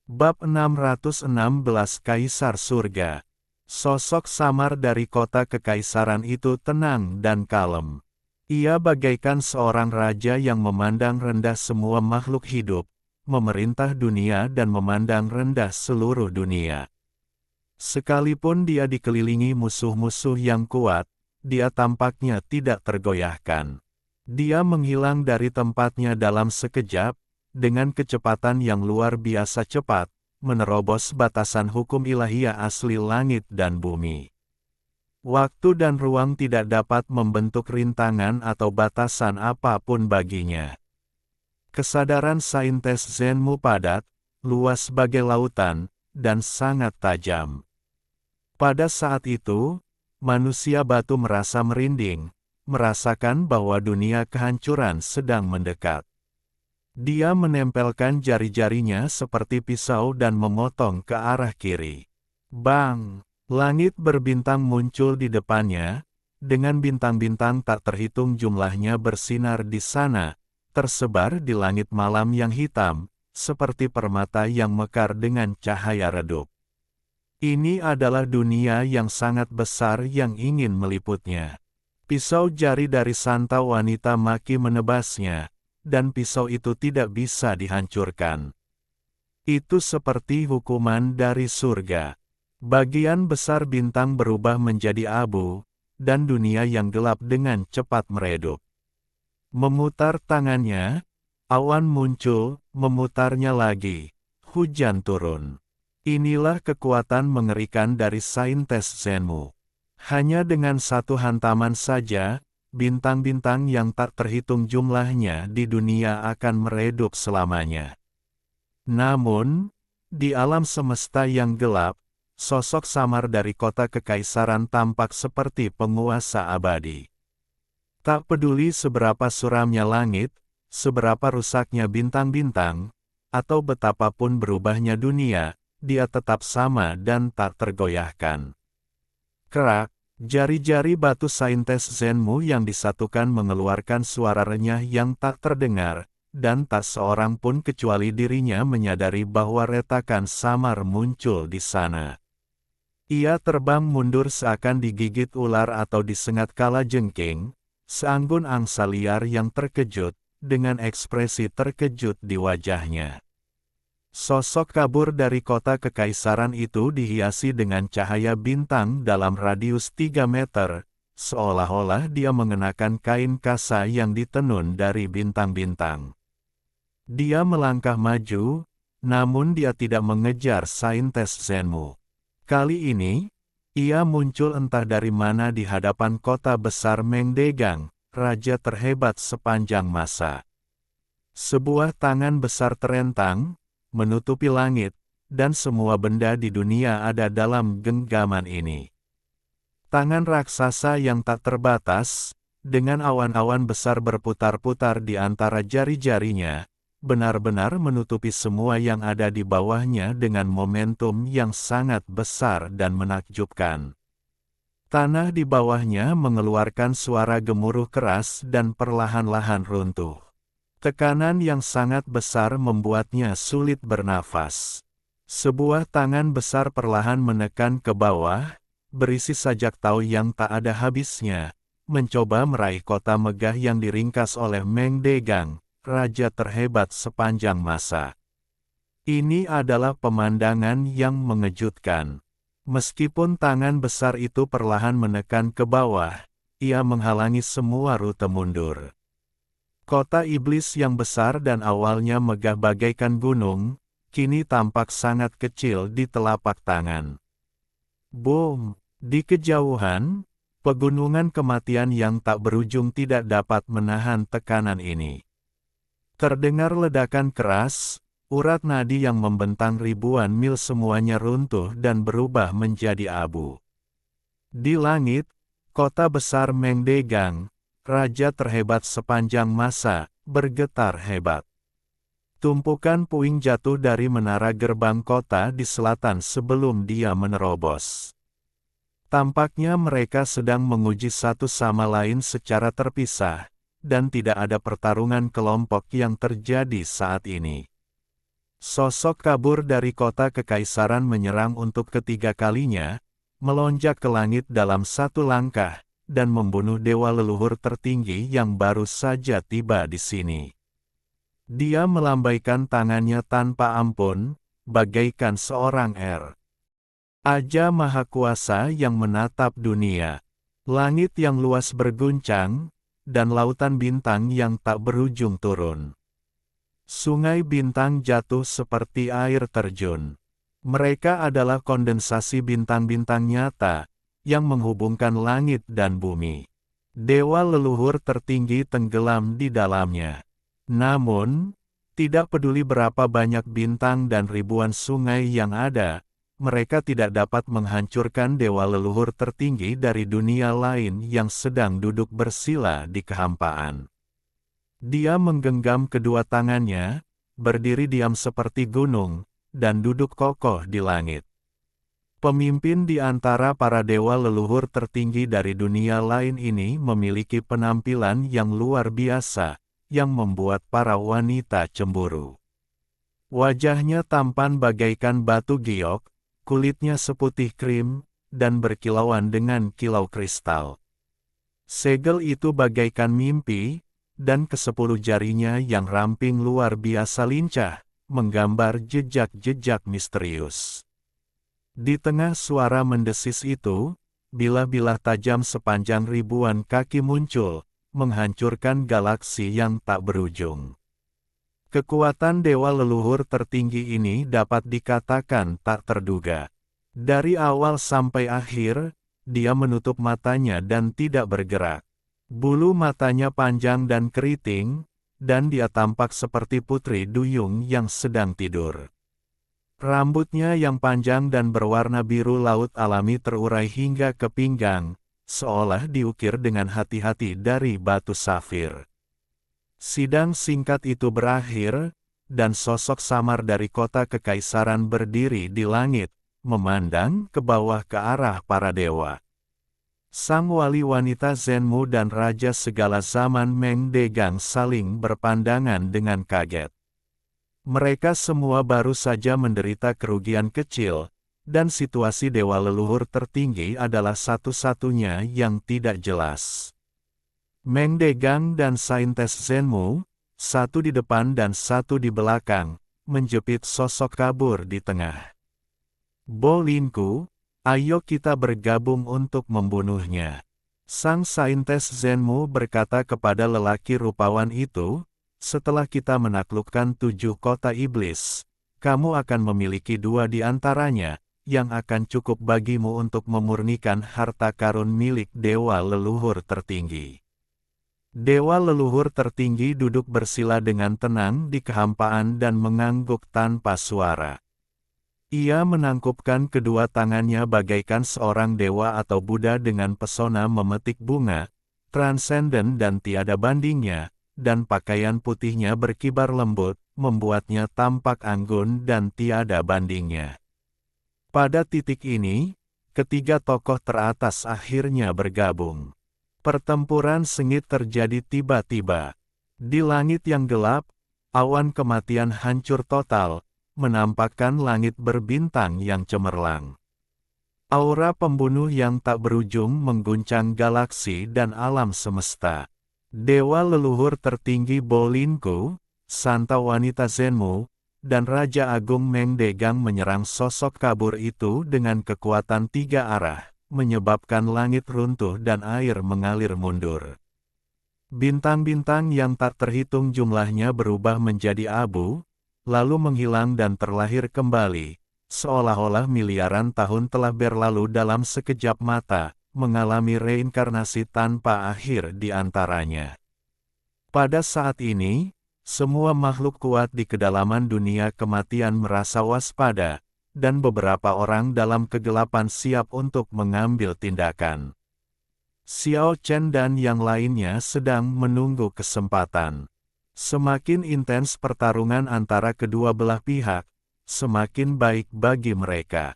Bab 616 Kaisar Surga. Sosok samar dari kota kekaisaran itu tenang dan kalem. Ia bagaikan seorang raja yang memandang rendah semua makhluk hidup, memerintah dunia dan memandang rendah seluruh dunia. Sekalipun dia dikelilingi musuh-musuh yang kuat, dia tampaknya tidak tergoyahkan. Dia menghilang dari tempatnya dalam sekejap, dengan kecepatan yang luar biasa cepat, menerobos batasan hukum ilahiyah asli langit dan bumi. Waktu dan ruang tidak dapat membentuk rintangan atau batasan apapun baginya. Kesadaran saintes Zenmu padat, luas bagai lautan, dan sangat tajam. Pada saat itu, manusia batu merasa merinding, merasakan bahwa dunia kehancuran sedang mendekat. Dia menempelkan jari-jarinya seperti pisau dan memotong ke arah kiri. Bang! Langit berbintang muncul di depannya, dengan bintang-bintang tak terhitung jumlahnya bersinar di sana, tersebar di langit malam yang hitam, seperti permata yang mekar dengan cahaya redup. Ini adalah dunia yang sangat besar yang ingin meliputnya. Pisau jari dari santa wanita maki menebasnya, dan pisau itu tidak bisa dihancurkan. Itu seperti hukuman dari surga. Bagian besar bintang berubah menjadi abu, dan dunia yang gelap dengan cepat meredup. Memutar tangannya, awan muncul, memutarnya lagi, hujan turun. Inilah kekuatan mengerikan dari saintes Zenmu. Hanya dengan satu hantaman saja, bintang-bintang yang tak terhitung jumlahnya di dunia akan meredup selamanya. Namun, di alam semesta yang gelap, sosok samar dari kota kekaisaran tampak seperti penguasa abadi. Tak peduli seberapa suramnya langit, seberapa rusaknya bintang-bintang, atau betapapun berubahnya dunia, dia tetap sama dan tak tergoyahkan. Kerak! Jari-jari batu saintes Zenmu yang disatukan mengeluarkan suara renyah yang tak terdengar, dan tak seorang pun kecuali dirinya menyadari bahwa retakan samar muncul di sana. Ia terbang mundur seakan digigit ular atau disengat kalajengking, seanggun angsa liar yang terkejut, dengan ekspresi terkejut di wajahnya. Sosok kabur dari kota kekaisaran itu dihiasi dengan cahaya bintang dalam radius 3 meter, seolah-olah dia mengenakan kain kasa yang ditenun dari bintang-bintang. Dia melangkah maju, namun dia tidak mengejar saintes Zenmu. Kali ini, ia muncul entah dari mana di hadapan kota besar Mengdegang, raja terhebat sepanjang masa. Sebuah tangan besar terentang, menutupi langit, dan semua benda di dunia ada dalam genggaman ini. Tangan raksasa yang tak terbatas, dengan awan-awan besar berputar-putar di antara jari-jarinya, benar-benar menutupi semua yang ada di bawahnya dengan momentum yang sangat besar dan menakjubkan. Tanah di bawahnya mengeluarkan suara gemuruh keras dan perlahan-lahan runtuh. Tekanan yang sangat besar membuatnya sulit bernafas. Sebuah tangan besar perlahan menekan ke bawah, berisi sajak tau yang tak ada habisnya, mencoba meraih kota megah yang diringkas oleh Mengdegang, raja terhebat sepanjang masa. Ini adalah pemandangan yang mengejutkan. Meskipun tangan besar itu perlahan menekan ke bawah, ia menghalangi semua rute mundur. Kota iblis yang besar dan awalnya megah bagaikan gunung, kini tampak sangat kecil di telapak tangan. Boom! Di kejauhan, pegunungan kematian yang tak berujung tidak dapat menahan tekanan ini. Terdengar ledakan keras, urat nadi yang membentang ribuan mil semuanya runtuh dan berubah menjadi abu. Di langit, kota besar Mengdegang, raja terhebat sepanjang masa, bergetar hebat. Tumpukan puing jatuh dari menara gerbang kota di selatan sebelum dia menerobos. Tampaknya mereka sedang menguji satu sama lain secara terpisah, dan tidak ada pertarungan kelompok yang terjadi saat ini. Sosok kabur dari kota kekaisaran menyerang untuk ketiga kalinya, melonjak ke langit dalam satu langkah, dan membunuh dewa leluhur tertinggi yang baru saja tiba di sini. Dia melambaikan tangannya tanpa ampun, bagaikan seorang Raja Maha Kuasa yang menatap dunia. Langit yang luas berguncang, dan lautan bintang yang tak berujung turun. Sungai bintang jatuh seperti air terjun. Mereka adalah kondensasi bintang-bintang nyata, yang menghubungkan langit dan bumi. Dewa leluhur tertinggi tenggelam di dalamnya. Namun, tidak peduli berapa banyak bintang dan ribuan sungai yang ada, mereka tidak dapat menghancurkan dewa leluhur tertinggi dari dunia lain yang sedang duduk bersila di kehampaan. Dia menggenggam kedua tangannya, berdiri diam seperti gunung, dan duduk kokoh di langit. Pemimpin di antara para dewa leluhur tertinggi dari dunia lain ini memiliki penampilan yang luar biasa, yang membuat para wanita cemburu. Wajahnya tampan bagaikan batu giok, kulitnya seputih krim, dan berkilauan dengan kilau kristal. Segel itu bagaikan mimpi, dan ke-10 jarinya yang ramping luar biasa lincah, menggambar jejak-jejak misterius. Di tengah suara mendesis itu, bilah-bilah tajam sepanjang ribuan kaki muncul, menghancurkan galaksi yang tak berujung. Kekuatan dewa leluhur tertinggi ini dapat dikatakan tak terduga. Dari awal sampai akhir, dia menutup matanya dan tidak bergerak. Bulu matanya panjang dan keriting, dan dia tampak seperti putri duyung yang sedang tidur. Rambutnya yang panjang dan berwarna biru laut alami terurai hingga ke pinggang, seolah diukir dengan hati-hati dari batu safir. Sidang singkat itu berakhir, dan sosok samar dari kota kekaisaran berdiri di langit, memandang ke bawah ke arah para dewa. Sang wali wanita Zenmu dan raja segala zaman Meng Degang saling berpandangan dengan kaget. Mereka semua baru saja menderita kerugian kecil, dan situasi dewa leluhur tertinggi adalah satu-satunya yang tidak jelas. Meng Degang dan Saintes Zenmu, satu di depan dan satu di belakang, menjepit sosok kabur di tengah. Bolinku, ayo kita bergabung untuk membunuhnya. Sang Saintes Zenmu berkata kepada lelaki rupawan itu, setelah kita menaklukkan 7 kota iblis, kamu akan memiliki 2 di antaranya, yang akan cukup bagimu untuk memurnikan harta karun milik dewa leluhur tertinggi. Dewa leluhur tertinggi duduk bersila dengan tenang di kehampaan dan mengangguk tanpa suara. Ia menangkupkan kedua tangannya bagaikan seorang dewa atau Buddha dengan pesona memetik bunga, transenden dan tiada bandingnya, dan pakaian putihnya berkibar lembut, membuatnya tampak anggun dan tiada bandingnya. Pada titik ini, ketiga tokoh teratas akhirnya bergabung. Pertempuran sengit terjadi tiba-tiba. Di langit yang gelap, awan kematian hancur total, menampakkan langit berbintang yang cemerlang. Aura pembunuh yang tak berujung mengguncang galaksi dan alam semesta. Dewa leluhur tertinggi Bolinku, Santa Wanita Zenmu, dan Raja Agung Meng Degang menyerang sosok kabur itu dengan kekuatan 3 arah, menyebabkan langit runtuh dan air mengalir mundur. Bintang-bintang yang tak terhitung jumlahnya berubah menjadi abu, lalu menghilang dan terlahir kembali, seolah-olah miliaran tahun telah berlalu dalam sekejap mata, mengalami reinkarnasi tanpa akhir di antaranya. Pada saat ini, semua makhluk kuat di kedalaman dunia kematian merasa waspada, dan beberapa orang dalam kegelapan siap untuk mengambil tindakan. Xiao Chen dan yang lainnya sedang menunggu kesempatan. Semakin intens pertarungan antara kedua belah pihak, semakin baik bagi mereka.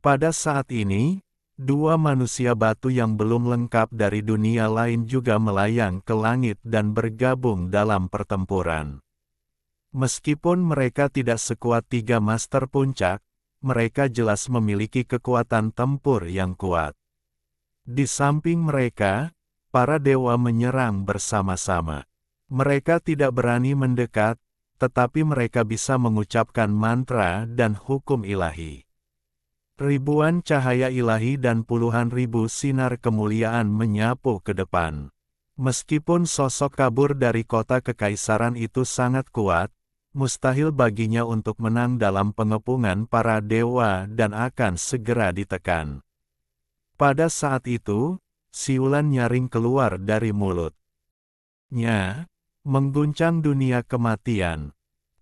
Pada saat ini, 2 manusia batu yang belum lengkap dari dunia lain juga melayang ke langit dan bergabung dalam pertempuran. Meskipun mereka tidak sekuat tiga master puncak, mereka jelas memiliki kekuatan tempur yang kuat. Di samping mereka, para dewa menyerang bersama-sama. Mereka tidak berani mendekat, tetapi mereka bisa mengucapkan mantra dan hukum ilahi. Ribuan cahaya ilahi dan puluhan ribu sinar kemuliaan menyapu ke depan. Meskipun sosok kabur dari kota kekaisaran itu sangat kuat, mustahil baginya untuk menang dalam pengepungan para dewa dan akan segera ditekan. Pada saat itu, siulan nyaring keluar dari mulutnya, mengguncang dunia kematian.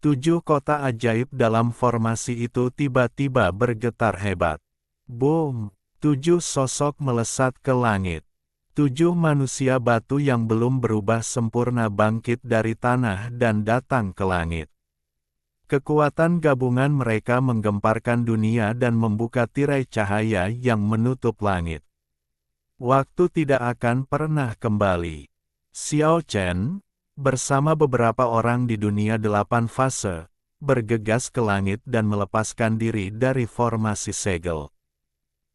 7 kota ajaib dalam formasi itu tiba-tiba bergetar hebat. Boom! 7 sosok melesat ke langit. 7 manusia batu yang belum berubah sempurna bangkit dari tanah dan datang ke langit. Kekuatan gabungan mereka menggemparkan dunia dan membuka tirai cahaya yang menutup langit. Waktu tidak akan pernah kembali. Xiao Chen, bersama beberapa orang di dunia 8 fase, bergegas ke langit dan melepaskan diri dari formasi segel.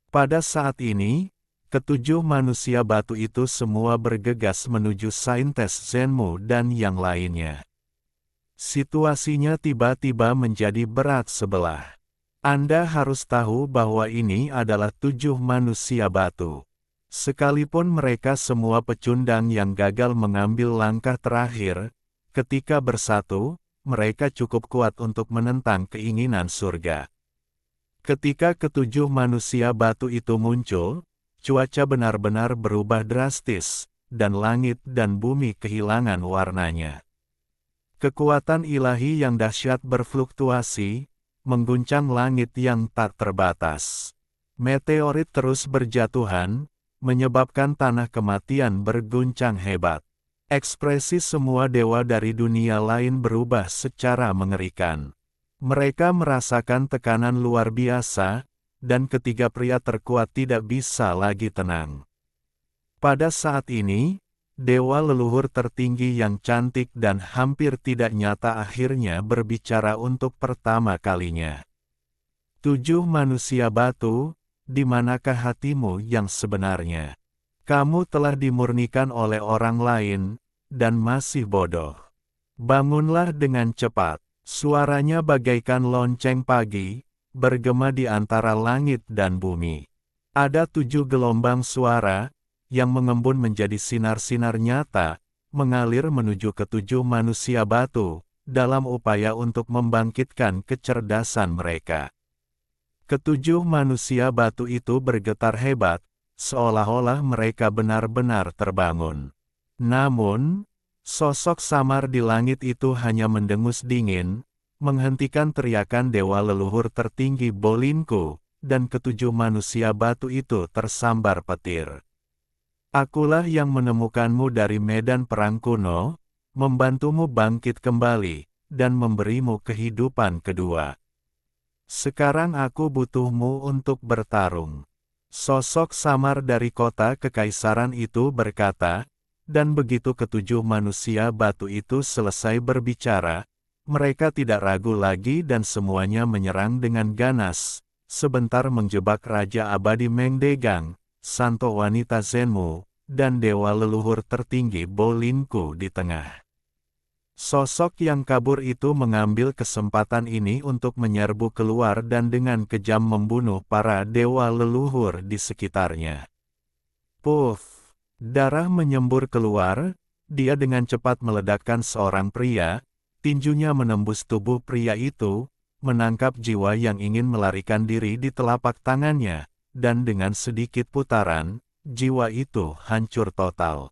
Pada saat ini, ketujuh manusia batu itu semua bergegas menuju Saintes Zenmu dan yang lainnya. Situasinya tiba-tiba menjadi berat sebelah. Anda harus tahu bahwa ini adalah 7 manusia batu. Sekalipun mereka semua pecundang yang gagal mengambil langkah terakhir, ketika bersatu, mereka cukup kuat untuk menentang keinginan surga. Ketika ketujuh manusia batu itu muncul, cuaca benar-benar berubah drastis, dan langit dan bumi kehilangan warnanya. Kekuatan ilahi yang dahsyat berfluktuasi, mengguncang langit yang tak terbatas. Meteorit terus berjatuhan, menyebabkan tanah kematian berguncang hebat. Ekspresi semua dewa dari dunia lain berubah secara mengerikan. Mereka merasakan tekanan luar biasa, dan ketiga pria terkuat tidak bisa lagi tenang. Pada saat ini, dewa leluhur tertinggi yang cantik dan hampir tidak nyata akhirnya berbicara untuk pertama kalinya. 7 manusia batu, di manakah hatimu yang sebenarnya? Kamu telah dimurnikan oleh orang lain, dan masih bodoh. Bangunlah dengan cepat. Suaranya bagaikan lonceng pagi, bergema di antara langit dan bumi. Ada 7 gelombang suara, yang mengembun menjadi sinar-sinar nyata, mengalir menuju ke 7 manusia batu, dalam upaya untuk membangkitkan kecerdasan mereka. Ketujuh manusia batu itu bergetar hebat, seolah-olah mereka benar-benar terbangun. Namun, sosok samar di langit itu hanya mendengus dingin, menghentikan teriakan dewa leluhur tertinggi Bolinku, dan ketujuh manusia batu itu tersambar petir. Akulah yang menemukanmu dari medan perang kuno, membantumu bangkit kembali, dan memberimu kehidupan kedua. Sekarang aku butuhmu untuk bertarung. Sosok samar dari kota kekaisaran itu berkata, dan begitu ketujuh manusia batu itu selesai berbicara, mereka tidak ragu lagi dan semuanya menyerang dengan ganas, sebentar menjebak Raja Abadi Mengdegang, Santo Wanita Zenmu, dan Dewa Leluhur tertinggi Bolinku di tengah. Sosok yang kabur itu mengambil kesempatan ini untuk menyerbu keluar dan dengan kejam membunuh para dewa leluhur di sekitarnya. Puff! Darah menyembur keluar, dia dengan cepat meledakkan seorang pria, tinjunya menembus tubuh pria itu, menangkap jiwa yang ingin melarikan diri di telapak tangannya, dan dengan sedikit putaran, jiwa itu hancur total.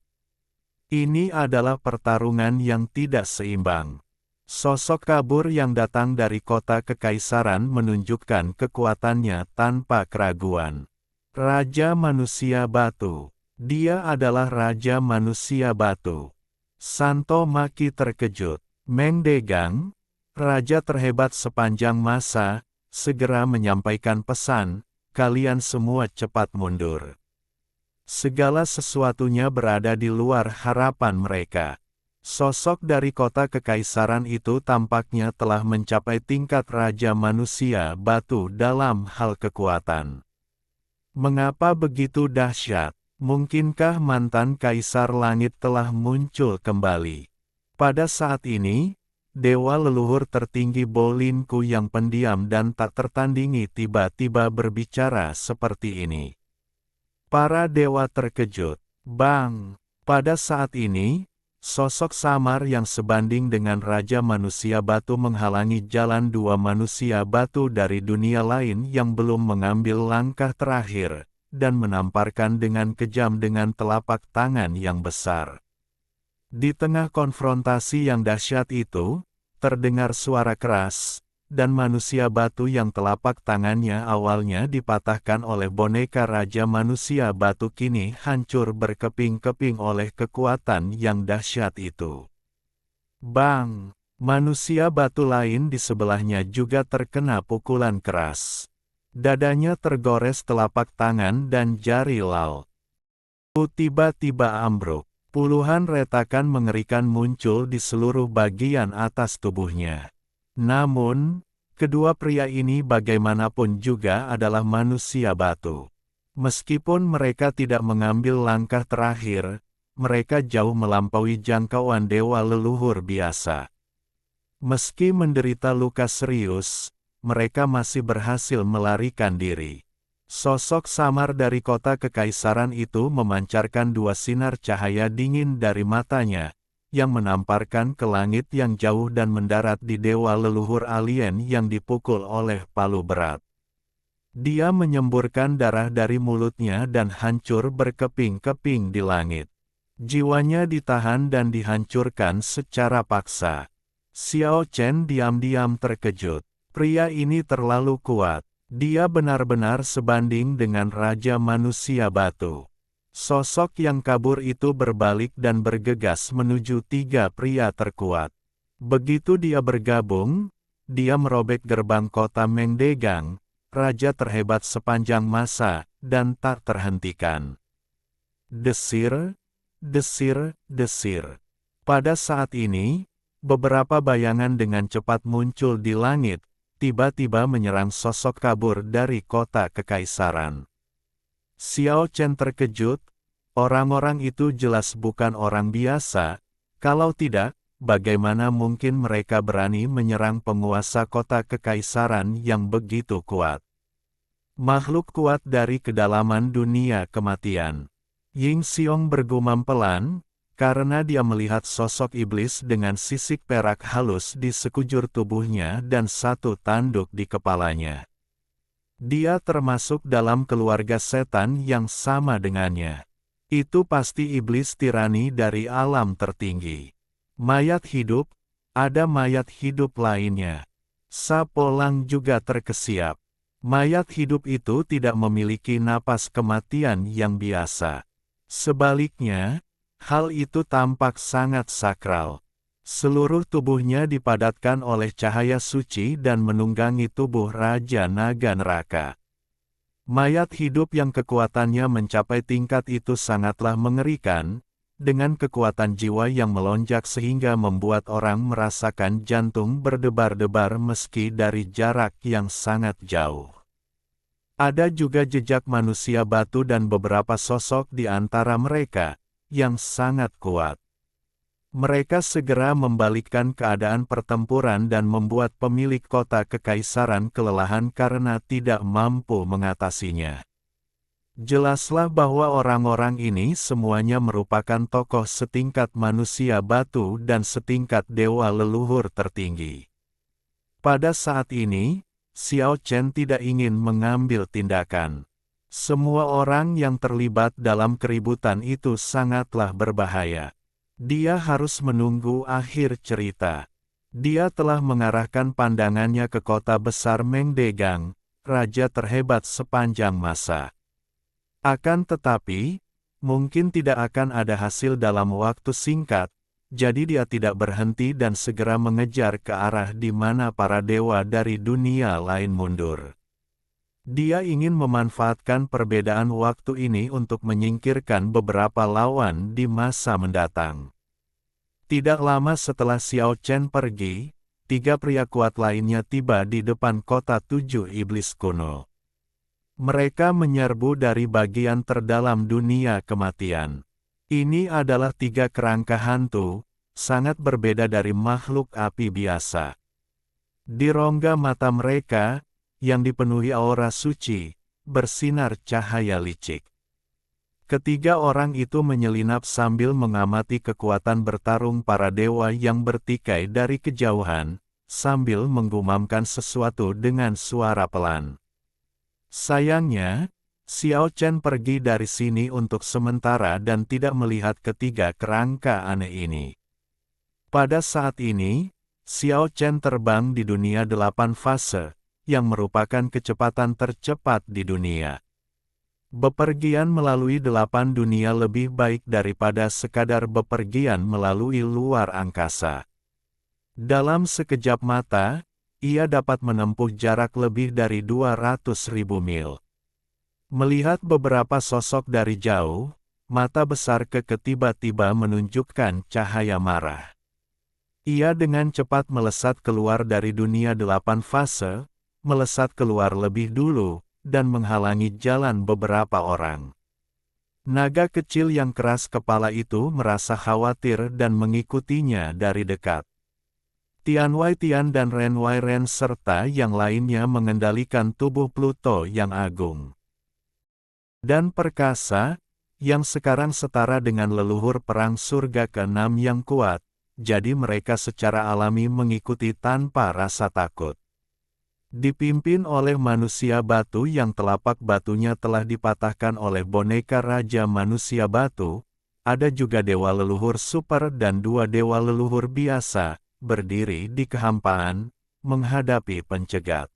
Ini adalah pertarungan yang tidak seimbang. Sosok kabur yang datang dari kota kekaisaran menunjukkan kekuatannya tanpa keraguan. Raja Manusia Batu. Dia adalah Raja Manusia Batu. Santo Maki terkejut. Mengdegang, raja terhebat sepanjang masa, segera menyampaikan pesan, kalian semua cepat mundur. Segala sesuatunya berada di luar harapan mereka. Sosok dari kota kekaisaran itu tampaknya telah mencapai tingkat raja manusia batu dalam hal kekuatan. Mengapa begitu dahsyat? Mungkinkah mantan kaisar langit telah muncul kembali? Pada saat ini, dewa leluhur tertinggi Bolinku yang pendiam dan tak tertandingi tiba-tiba berbicara seperti ini. Para dewa terkejut. Bang! Pada saat ini, sosok samar yang sebanding dengan Raja Manusia Batu menghalangi jalan dua manusia batu dari dunia lain yang belum mengambil langkah terakhir, dan menamparkan dengan kejam dengan telapak tangan yang besar. Di tengah konfrontasi yang dahsyat itu, terdengar suara keras, dan manusia batu yang telapak tangannya awalnya dipatahkan oleh boneka Raja Manusia Batu kini hancur berkeping-keping oleh kekuatan yang dahsyat itu. Bang! Manusia batu lain di sebelahnya juga terkena pukulan keras. Dadanya tergores telapak tangan dan jari Lao. Tiba-tiba ambruk. Puluhan retakan mengerikan muncul di seluruh bagian atas tubuhnya. Namun, kedua pria ini bagaimanapun juga adalah manusia batu. Meskipun mereka tidak mengambil langkah terakhir, mereka jauh melampaui jangkauan dewa leluhur biasa. Meski menderita luka serius, mereka masih berhasil melarikan diri. Sosok samar dari kota kekaisaran itu memancarkan dua sinar cahaya dingin dari matanya, yang menamparkan ke langit yang jauh dan mendarat di dewa leluhur alien yang dipukul oleh palu berat. Dia menyemburkan darah dari mulutnya dan hancur berkeping-keping di langit. Jiwanya ditahan dan dihancurkan secara paksa. Xiao Chen diam-diam terkejut. Pria ini terlalu kuat. Dia benar-benar sebanding dengan Raja Manusia Batu. Sosok yang kabur itu berbalik dan bergegas menuju tiga pria terkuat. Begitu dia bergabung, dia merobek gerbang kota Mengdegang, raja terhebat sepanjang masa, dan tak terhentikan. Desir, desir, desir. Pada saat ini, beberapa bayangan dengan cepat muncul di langit, tiba-tiba menyerang sosok kabur dari kota kekaisaran. Xiao Chen terkejut, orang-orang itu jelas bukan orang biasa, kalau tidak, bagaimana mungkin mereka berani menyerang penguasa kota kekaisaran yang begitu kuat? Makhluk kuat dari kedalaman dunia kematian. Ying Xiong bergumam pelan, karena dia melihat sosok iblis dengan sisik perak halus di sekujur tubuhnya dan satu tanduk di kepalanya. Dia termasuk dalam keluarga setan yang sama dengannya. Itu pasti iblis tirani dari alam tertinggi. Mayat hidup, ada mayat hidup lainnya. Sapolang juga terkesiap. Mayat hidup itu tidak memiliki napas kematian yang biasa. Sebaliknya, hal itu tampak sangat sakral. Seluruh tubuhnya dipadatkan oleh cahaya suci dan menunggangi tubuh Raja Naga Neraka. Mayat hidup yang kekuatannya mencapai tingkat itu sangatlah mengerikan, dengan kekuatan jiwa yang melonjak sehingga membuat orang merasakan jantung berdebar-debar meski dari jarak yang sangat jauh. Ada juga jejak manusia batu dan beberapa sosok di antara mereka yang sangat kuat. Mereka segera membalikkan keadaan pertempuran dan membuat pemilik kota kekaisaran kelelahan karena tidak mampu mengatasinya. Jelaslah bahwa orang-orang ini semuanya merupakan tokoh setingkat manusia batu dan setingkat dewa leluhur tertinggi. Pada saat ini, Xiao Chen tidak ingin mengambil tindakan. Semua orang yang terlibat dalam keributan itu sangatlah berbahaya. Dia harus menunggu akhir cerita. Dia telah mengarahkan pandangannya ke kota besar Mengdegang, raja terhebat sepanjang masa. Akan tetapi, mungkin tidak akan ada hasil dalam waktu singkat, jadi dia tidak berhenti dan segera mengejar ke arah di mana para dewa dari dunia lain mundur. Dia ingin memanfaatkan perbedaan waktu ini untuk menyingkirkan beberapa lawan di masa mendatang. Tidak lama setelah Xiao Chen pergi, 3 pria kuat lainnya tiba di depan kota 7 iblis kuno. Mereka menyerbu dari bagian terdalam dunia kematian. Ini adalah 3 kerangka hantu, sangat berbeda dari makhluk api biasa. Di rongga mata mereka, yang dipenuhi aura suci, bersinar cahaya licik. Ketiga orang itu menyelinap sambil mengamati kekuatan bertarung para dewa yang bertikai dari kejauhan, sambil menggumamkan sesuatu dengan suara pelan. Sayangnya, Xiao Chen pergi dari sini untuk sementara dan tidak melihat ketiga kerangka aneh ini. Pada saat ini, Xiao Chen terbang di dunia 8 fase, yang merupakan kecepatan tercepat di dunia. Bepergian melalui 8 dunia lebih baik daripada sekadar bepergian melalui luar angkasa. Dalam sekejap mata, ia dapat menempuh jarak lebih dari 200.000 mil. Melihat beberapa sosok dari jauh, mata besar Keke tiba-tiba menunjukkan cahaya marah. Ia dengan cepat melesat keluar dari dunia 8 fase, melesat keluar lebih dulu, dan menghalangi jalan beberapa orang. Naga kecil yang keras kepala itu merasa khawatir dan mengikutinya dari dekat. Tian Wei Tian dan Ren Wei Ren serta yang lainnya mengendalikan tubuh Pluto yang agung dan perkasa, yang sekarang setara dengan leluhur perang surga ke-6 yang kuat, jadi mereka secara alami mengikuti tanpa rasa takut. Dipimpin oleh manusia batu yang telapak batunya telah dipatahkan oleh boneka Raja Manusia Batu, ada juga dewa leluhur super dan 2 dewa leluhur biasa, berdiri di kehampaan, menghadapi pencegat.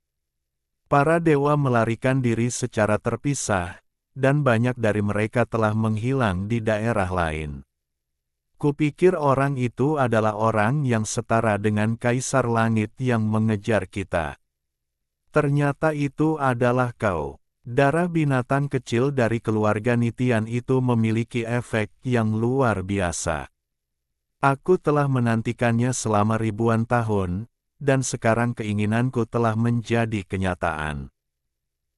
Para dewa melarikan diri secara terpisah, dan banyak dari mereka telah menghilang di daerah lain. Kupikir orang itu adalah orang yang setara dengan Kaisar Langit yang mengejar kita. Ternyata itu adalah kau. Darah binatang kecil dari keluarga Nitian itu memiliki efek yang luar biasa. Aku telah menantikannya selama ribuan tahun, dan sekarang keinginanku telah menjadi kenyataan.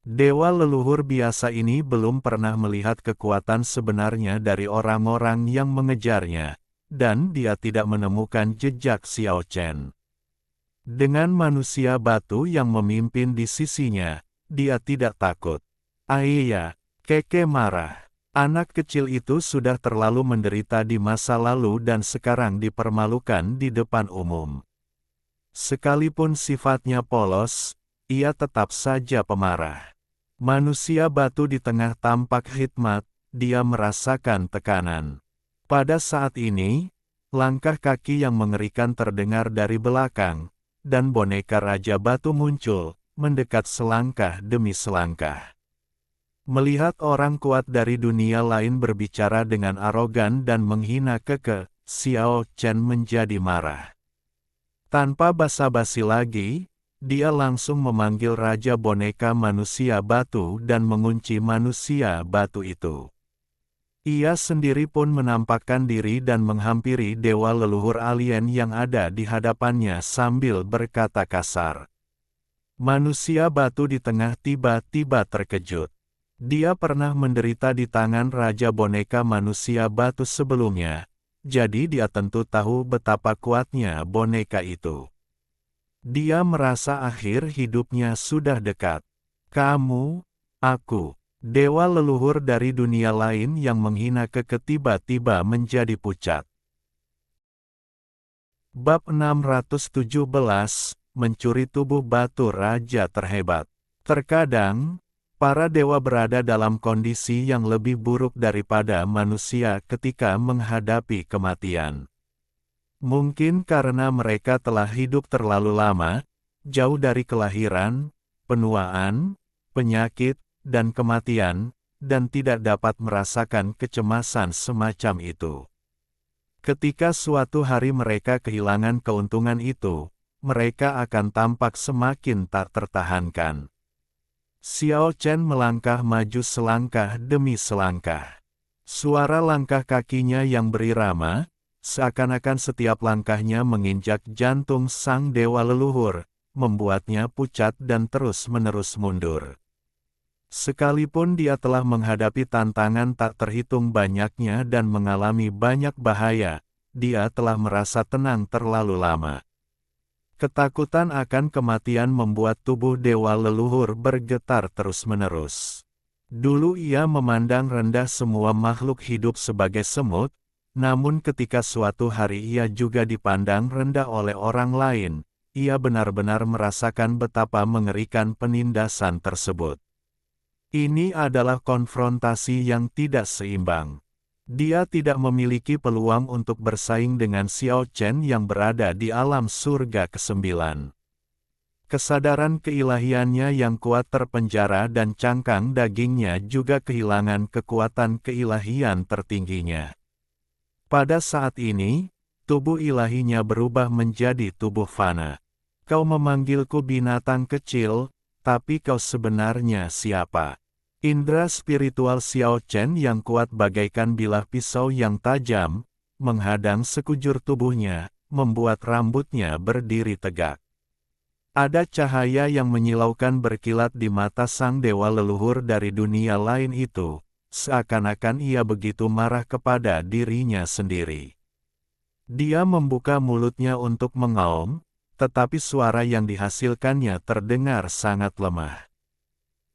Dewa leluhur biasa ini belum pernah melihat kekuatan sebenarnya dari orang-orang yang mengejarnya, dan dia tidak menemukan jejak Xiao Chen. Dengan manusia batu yang memimpin di sisinya, dia tidak takut. Iya, Keke marah. Anak kecil itu sudah terlalu menderita di masa lalu dan sekarang dipermalukan di depan umum. Sekalipun sifatnya polos, ia tetap saja pemarah. Manusia batu di tengah tampak hikmat, dia merasakan tekanan. Pada saat ini, langkah kaki yang mengerikan terdengar dari belakang, dan boneka Raja Batu muncul, mendekat selangkah demi selangkah. Melihat orang kuat dari dunia lain berbicara dengan arogan dan menghina Keke, Xiao Chen menjadi marah. Tanpa basa-basi lagi, dia langsung memanggil Raja Boneka Manusia Batu dan mengunci manusia batu itu. Ia sendiri pun menampakkan diri dan menghampiri dewa leluhur alien yang ada di hadapannya sambil berkata kasar. Manusia batu di tengah tiba-tiba terkejut. Dia pernah menderita di tangan Raja Boneka Manusia Batu sebelumnya, jadi dia tentu tahu betapa kuatnya boneka itu. Dia merasa akhir hidupnya sudah dekat. Kamu, aku, dewa leluhur dari dunia lain yang menghina Keke tiba-tiba menjadi pucat. Bab 617, Mencuri Tubuh Batu Raja Terhebat. Terkadang, para dewa berada dalam kondisi yang lebih buruk daripada manusia ketika menghadapi kematian. Mungkin karena mereka telah hidup terlalu lama, jauh dari kelahiran, penuaan, penyakit, dan kematian, dan tidak dapat merasakan kecemasan semacam itu. Ketika suatu hari mereka kehilangan keuntungan itu, mereka akan tampak semakin tak tertahankan. Xiao Chen melangkah maju selangkah demi selangkah. Suara langkah kakinya yang berirama, Seakan-akan setiap langkahnya menginjak jantung sang dewa leluhur, membuatnya pucat dan terus-menerus mundur. Sekalipun dia telah menghadapi tantangan tak terhitung banyaknya dan mengalami banyak bahaya, dia telah merasa tenang terlalu lama. Ketakutan akan kematian membuat tubuh dewa leluhur bergetar terus-menerus. Dulu ia memandang rendah semua makhluk hidup sebagai semut, namun ketika suatu hari ia juga dipandang rendah oleh orang lain, ia benar-benar merasakan betapa mengerikan penindasan tersebut. Ini adalah konfrontasi yang tidak seimbang. Dia tidak memiliki peluang untuk bersaing dengan Xiao Chen yang berada di alam surga ke-9. Kesadaran keilahiannya yang kuat terpenjara dan cangkang dagingnya juga kehilangan kekuatan keilahian tertingginya. Pada saat ini, tubuh ilahinya berubah menjadi tubuh fana. Kau memanggilku binatang kecil, tapi kau sebenarnya siapa? Indra spiritual Xiao Chen yang kuat bagaikan bilah pisau yang tajam, menghadang sekujur tubuhnya, membuat rambutnya berdiri tegak. Ada cahaya yang menyilaukan berkilat di mata sang dewa leluhur dari dunia lain itu, seakan-akan ia begitu marah kepada dirinya sendiri. Dia membuka mulutnya untuk mengaum, tetapi suara yang dihasilkannya terdengar sangat lemah.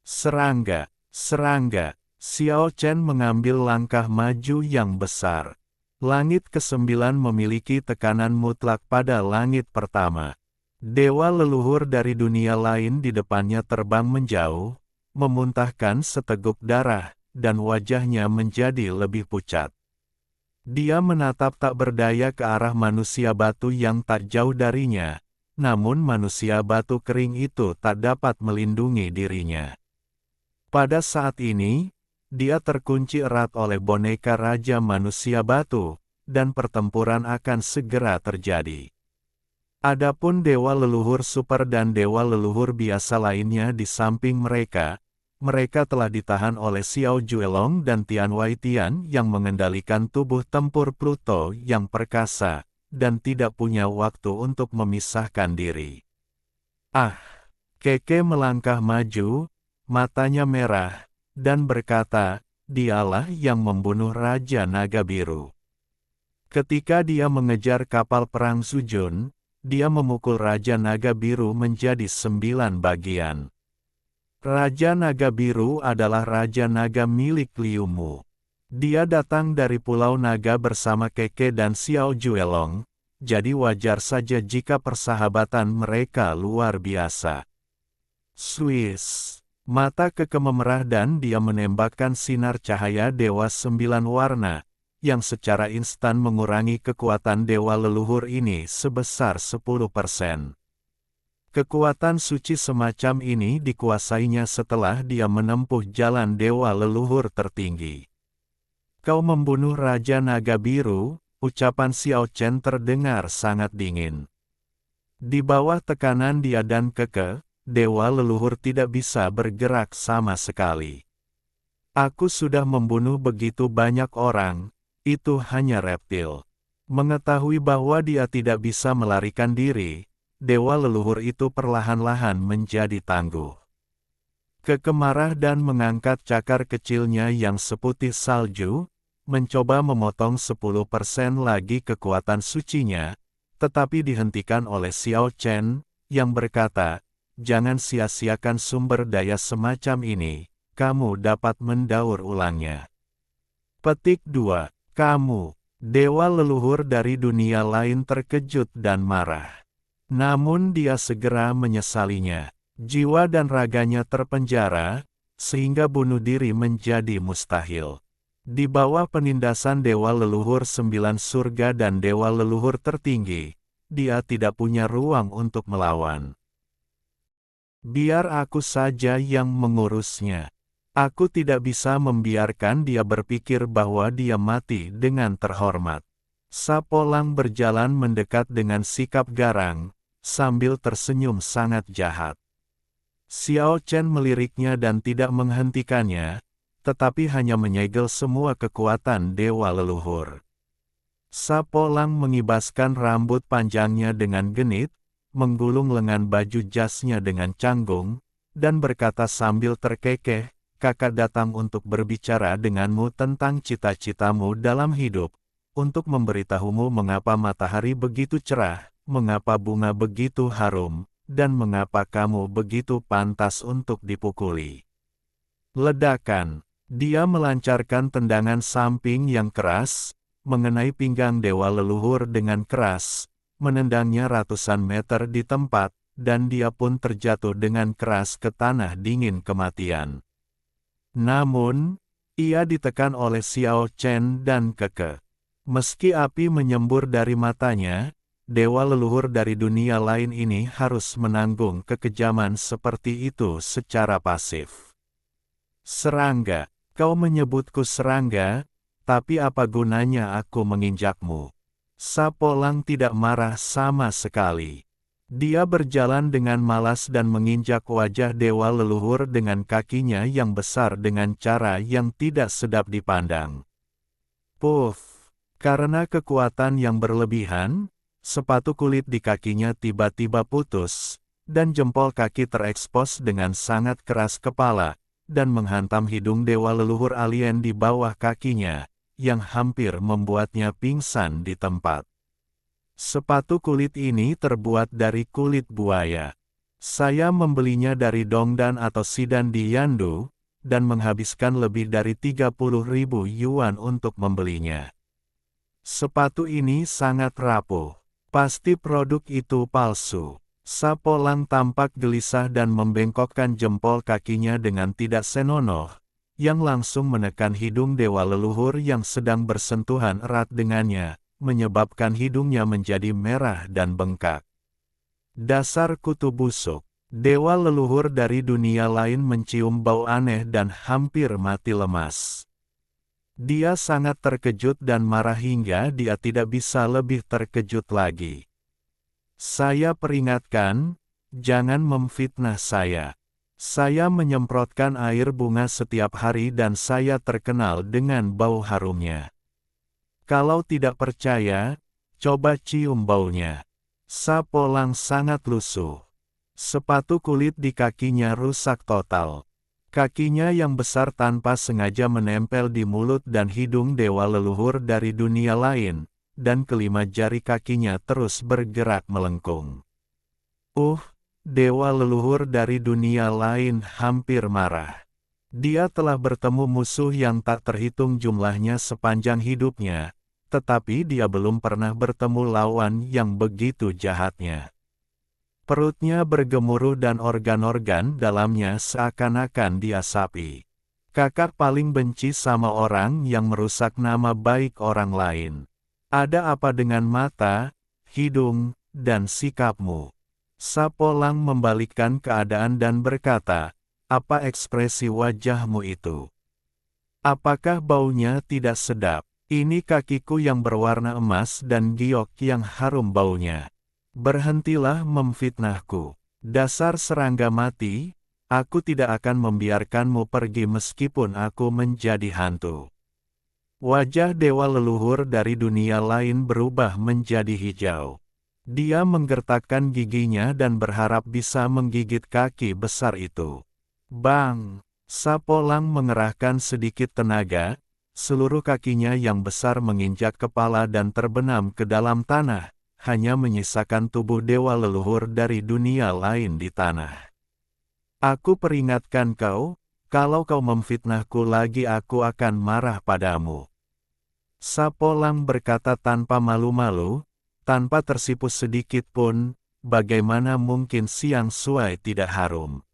Serangga, serangga, Xiao Chen mengambil langkah maju yang besar. Langit ke-9 memiliki tekanan mutlak pada langit pertama. Dewa leluhur dari dunia lain di depannya terbang menjauh, memuntahkan seteguk darah, dan wajahnya menjadi lebih pucat. Dia menatap tak berdaya ke arah manusia batu yang tak jauh darinya, namun manusia batu kering itu tak dapat melindungi dirinya. Pada saat ini, dia terkunci erat oleh boneka Raja Manusia Batu, dan pertempuran akan segera terjadi. Adapun dewa leluhur super dan dewa leluhur biasa lainnya di samping mereka, mereka telah ditahan oleh Xiao Juelong dan Tian Waitian yang mengendalikan tubuh tempur Pluto yang perkasa, dan tidak punya waktu untuk memisahkan diri. Ah! Keke melangkah maju, matanya merah, dan berkata, dialah yang membunuh Raja Naga Biru. Ketika dia mengejar kapal perang Sujun, dia memukul Raja Naga Biru menjadi 9 bagian. Raja Naga Biru adalah Raja Naga milik Liu Mu. Dia datang dari Pulau Naga bersama Keke dan Xiao Juelong, jadi wajar saja jika persahabatan mereka luar biasa. Swiss. Mata Keke memerah dan dia menembakkan sinar cahaya Dewa 9 warna, yang secara instan mengurangi kekuatan dewa leluhur ini sebesar 10%. Kekuatan suci semacam ini dikuasainya setelah dia menempuh jalan dewa leluhur tertinggi. Kau membunuh Raja Naga Biru, ucapan Xiao Chen terdengar sangat dingin. Di bawah tekanan dia dan Keke, dewa leluhur tidak bisa bergerak sama sekali. Aku sudah membunuh begitu banyak orang. Itu hanya reptil. Mengetahui bahwa dia tidak bisa melarikan diri, dewa leluhur itu perlahan-lahan menjadi tangguh. Keke marah dan mengangkat cakar kecilnya yang seputih salju, mencoba memotong 10% lagi kekuatan sucinya, tetapi dihentikan oleh Xiao Chen, yang berkata, jangan sia-siakan sumber daya semacam ini, kamu dapat mendaur ulangnya. Petik 2. Kamu, dewa leluhur dari dunia lain terkejut dan marah. Namun dia segera menyesalinya. Jiwa dan raganya terpenjara, sehingga bunuh diri menjadi mustahil. Di bawah penindasan dewa leluhur 9 surga dan dewa leluhur tertinggi, dia tidak punya ruang untuk melawan. Biar aku saja yang mengurusnya. Aku tidak bisa membiarkan dia berpikir bahwa dia mati dengan terhormat. Sapolang berjalan mendekat dengan sikap garang, sambil tersenyum sangat jahat. Xiao Chen meliriknya dan tidak menghentikannya, tetapi hanya menyegel semua kekuatan dewa leluhur. Sapolang mengibaskan rambut panjangnya dengan genit, menggulung lengan baju jasnya dengan canggung, dan berkata sambil terkekeh, "Kakak datang untuk berbicara denganmu tentang cita-citamu dalam hidup, untuk memberitahumu mengapa matahari begitu cerah, mengapa bunga begitu harum, dan mengapa kamu begitu pantas untuk dipukuli." Ledakan. Dia melancarkan tendangan samping yang keras, mengenai pinggang dewa leluhur dengan keras, menendangnya ratusan meter di tempat, dan dia pun terjatuh dengan keras ke tanah dingin kematian. Namun, ia ditekan oleh Xiao Chen dan Keke. Meski api menyembur dari matanya, dewa leluhur dari dunia lain ini harus menanggung kekejaman seperti itu secara pasif. "Serangga, kau menyebutku serangga, tapi apa gunanya aku menginjakmu?" Sapolang tidak marah sama sekali. Dia berjalan dengan malas dan menginjak wajah dewa leluhur dengan kakinya yang besar dengan cara yang tidak sedap dipandang. Puff! Karena kekuatan yang berlebihan, sepatu kulit di kakinya tiba-tiba putus, dan jempol kaki terekspos dengan sangat keras kepala, dan menghantam hidung dewa leluhur alien di bawah kakinya, yang hampir membuatnya pingsan di tempat. Sepatu kulit ini terbuat dari kulit buaya. Saya membelinya dari Dongdan atau Sidan di Yandu, dan menghabiskan lebih dari 30.000 yuan untuk membelinya. Sepatu ini sangat rapuh. Pasti produk itu palsu. Sapolang tampak gelisah dan membengkokkan jempol kakinya dengan tidak senonoh, yang langsung menekan hidung dewa leluhur yang sedang bersentuhan erat dengannya, menyebabkan hidungnya menjadi merah dan bengkak. Dasar kutu busuk. Dewa leluhur dari dunia lain mencium bau aneh dan hampir mati lemas. Dia sangat terkejut dan marah hingga dia tidak bisa lebih terkejut lagi. "Saya peringatkan, jangan memfitnah saya. Saya menyemprotkan air bunga setiap hari dan saya terkenal dengan bau harumnya. Kalau tidak percaya, coba cium baunya." Sapolang sangat lusuh. Sepatu kulit di kakinya rusak total. Kakinya yang besar tanpa sengaja menempel di mulut dan hidung dewa leluhur dari dunia lain, dan kelima jari kakinya terus bergerak melengkung. Dewa leluhur dari dunia lain hampir marah. Dia telah bertemu musuh yang tak terhitung jumlahnya sepanjang hidupnya, tetapi dia belum pernah bertemu lawan yang begitu jahatnya. Perutnya bergemuruh dan organ-organ dalamnya seakan-akan diasapi. Kakak paling benci sama orang yang merusak nama baik orang lain. Ada apa dengan mata, hidung, dan sikapmu? Sapolang membalikkan keadaan dan berkata, "Apa ekspresi wajahmu itu? Apakah baunya tidak sedap? Ini kakiku yang berwarna emas dan giok yang harum baunya. Berhentilah memfitnahku. Dasar serangga mati, aku tidak akan membiarkanmu pergi meskipun aku menjadi hantu." Wajah dewa leluhur dari dunia lain berubah menjadi hijau. Dia menggertakkan giginya dan berharap bisa menggigit kaki besar itu. Bang! Sapolang mengerahkan sedikit tenaga, seluruh kakinya yang besar menginjak kepala dan terbenam ke dalam tanah, hanya menyisakan tubuh dewa leluhur dari dunia lain di tanah. "Aku peringatkan kau, kalau kau memfitnahku lagi aku akan marah padamu." Sapolang berkata tanpa malu-malu, tanpa tersipu sedikit pun, bagaimana mungkin Siang Suai tidak harum.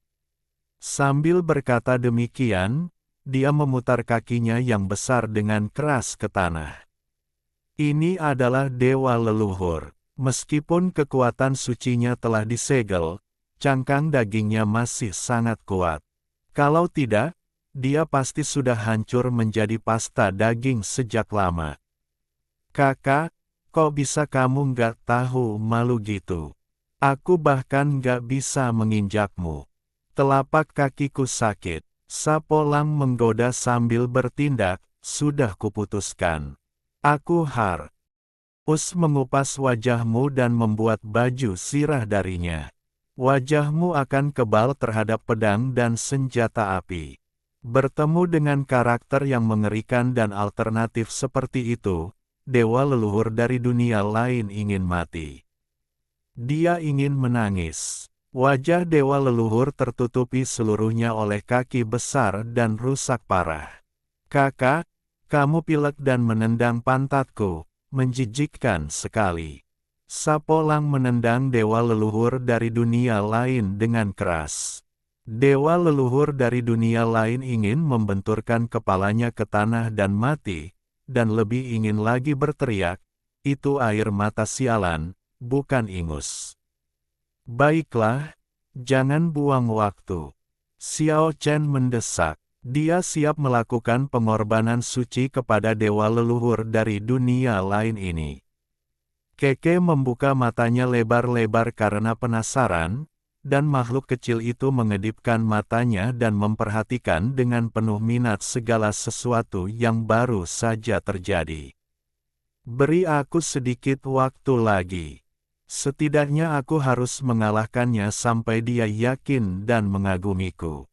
Sambil berkata demikian, dia memutar kakinya yang besar dengan keras ke tanah. Ini adalah dewa leluhur. Meskipun kekuatan sucinya telah disegel, cangkang dagingnya masih sangat kuat. Kalau tidak, dia pasti sudah hancur menjadi pasta daging sejak lama. "Kakak, kok bisa kamu nggak tahu malu gitu? Aku bahkan nggak bisa menginjakmu. Telapak kakiku sakit." Sapolang menggoda sambil bertindak, "Sudah kuputuskan. Aku Us mengupas wajahmu dan membuat baju sirah darinya. Wajahmu akan kebal terhadap pedang dan senjata api. Bertemu dengan karakter yang mengerikan dan alternatif seperti itu, dewa leluhur dari dunia lain ingin mati. Dia ingin menangis. Wajah dewa leluhur tertutupi seluruhnya oleh kaki besar dan rusak parah. Kakak, kamu pilek dan menendang pantatku. Menjijikkan sekali. Sapolang menendang dewa leluhur dari dunia lain dengan keras. Dewa leluhur dari dunia lain ingin membenturkan kepalanya ke tanah dan mati, dan lebih ingin lagi berteriak, "Itu air mata sialan, bukan ingus." Baiklah, jangan buang waktu. Xiao Chen mendesak. Dia siap melakukan pengorbanan suci kepada dewa leluhur dari dunia lain ini. Keke membuka matanya lebar-lebar karena penasaran, dan makhluk kecil itu mengedipkan matanya dan memperhatikan dengan penuh minat segala sesuatu yang baru saja terjadi. Beri aku sedikit waktu lagi. Setidaknya aku harus mengalahkannya sampai dia yakin dan mengagumiku.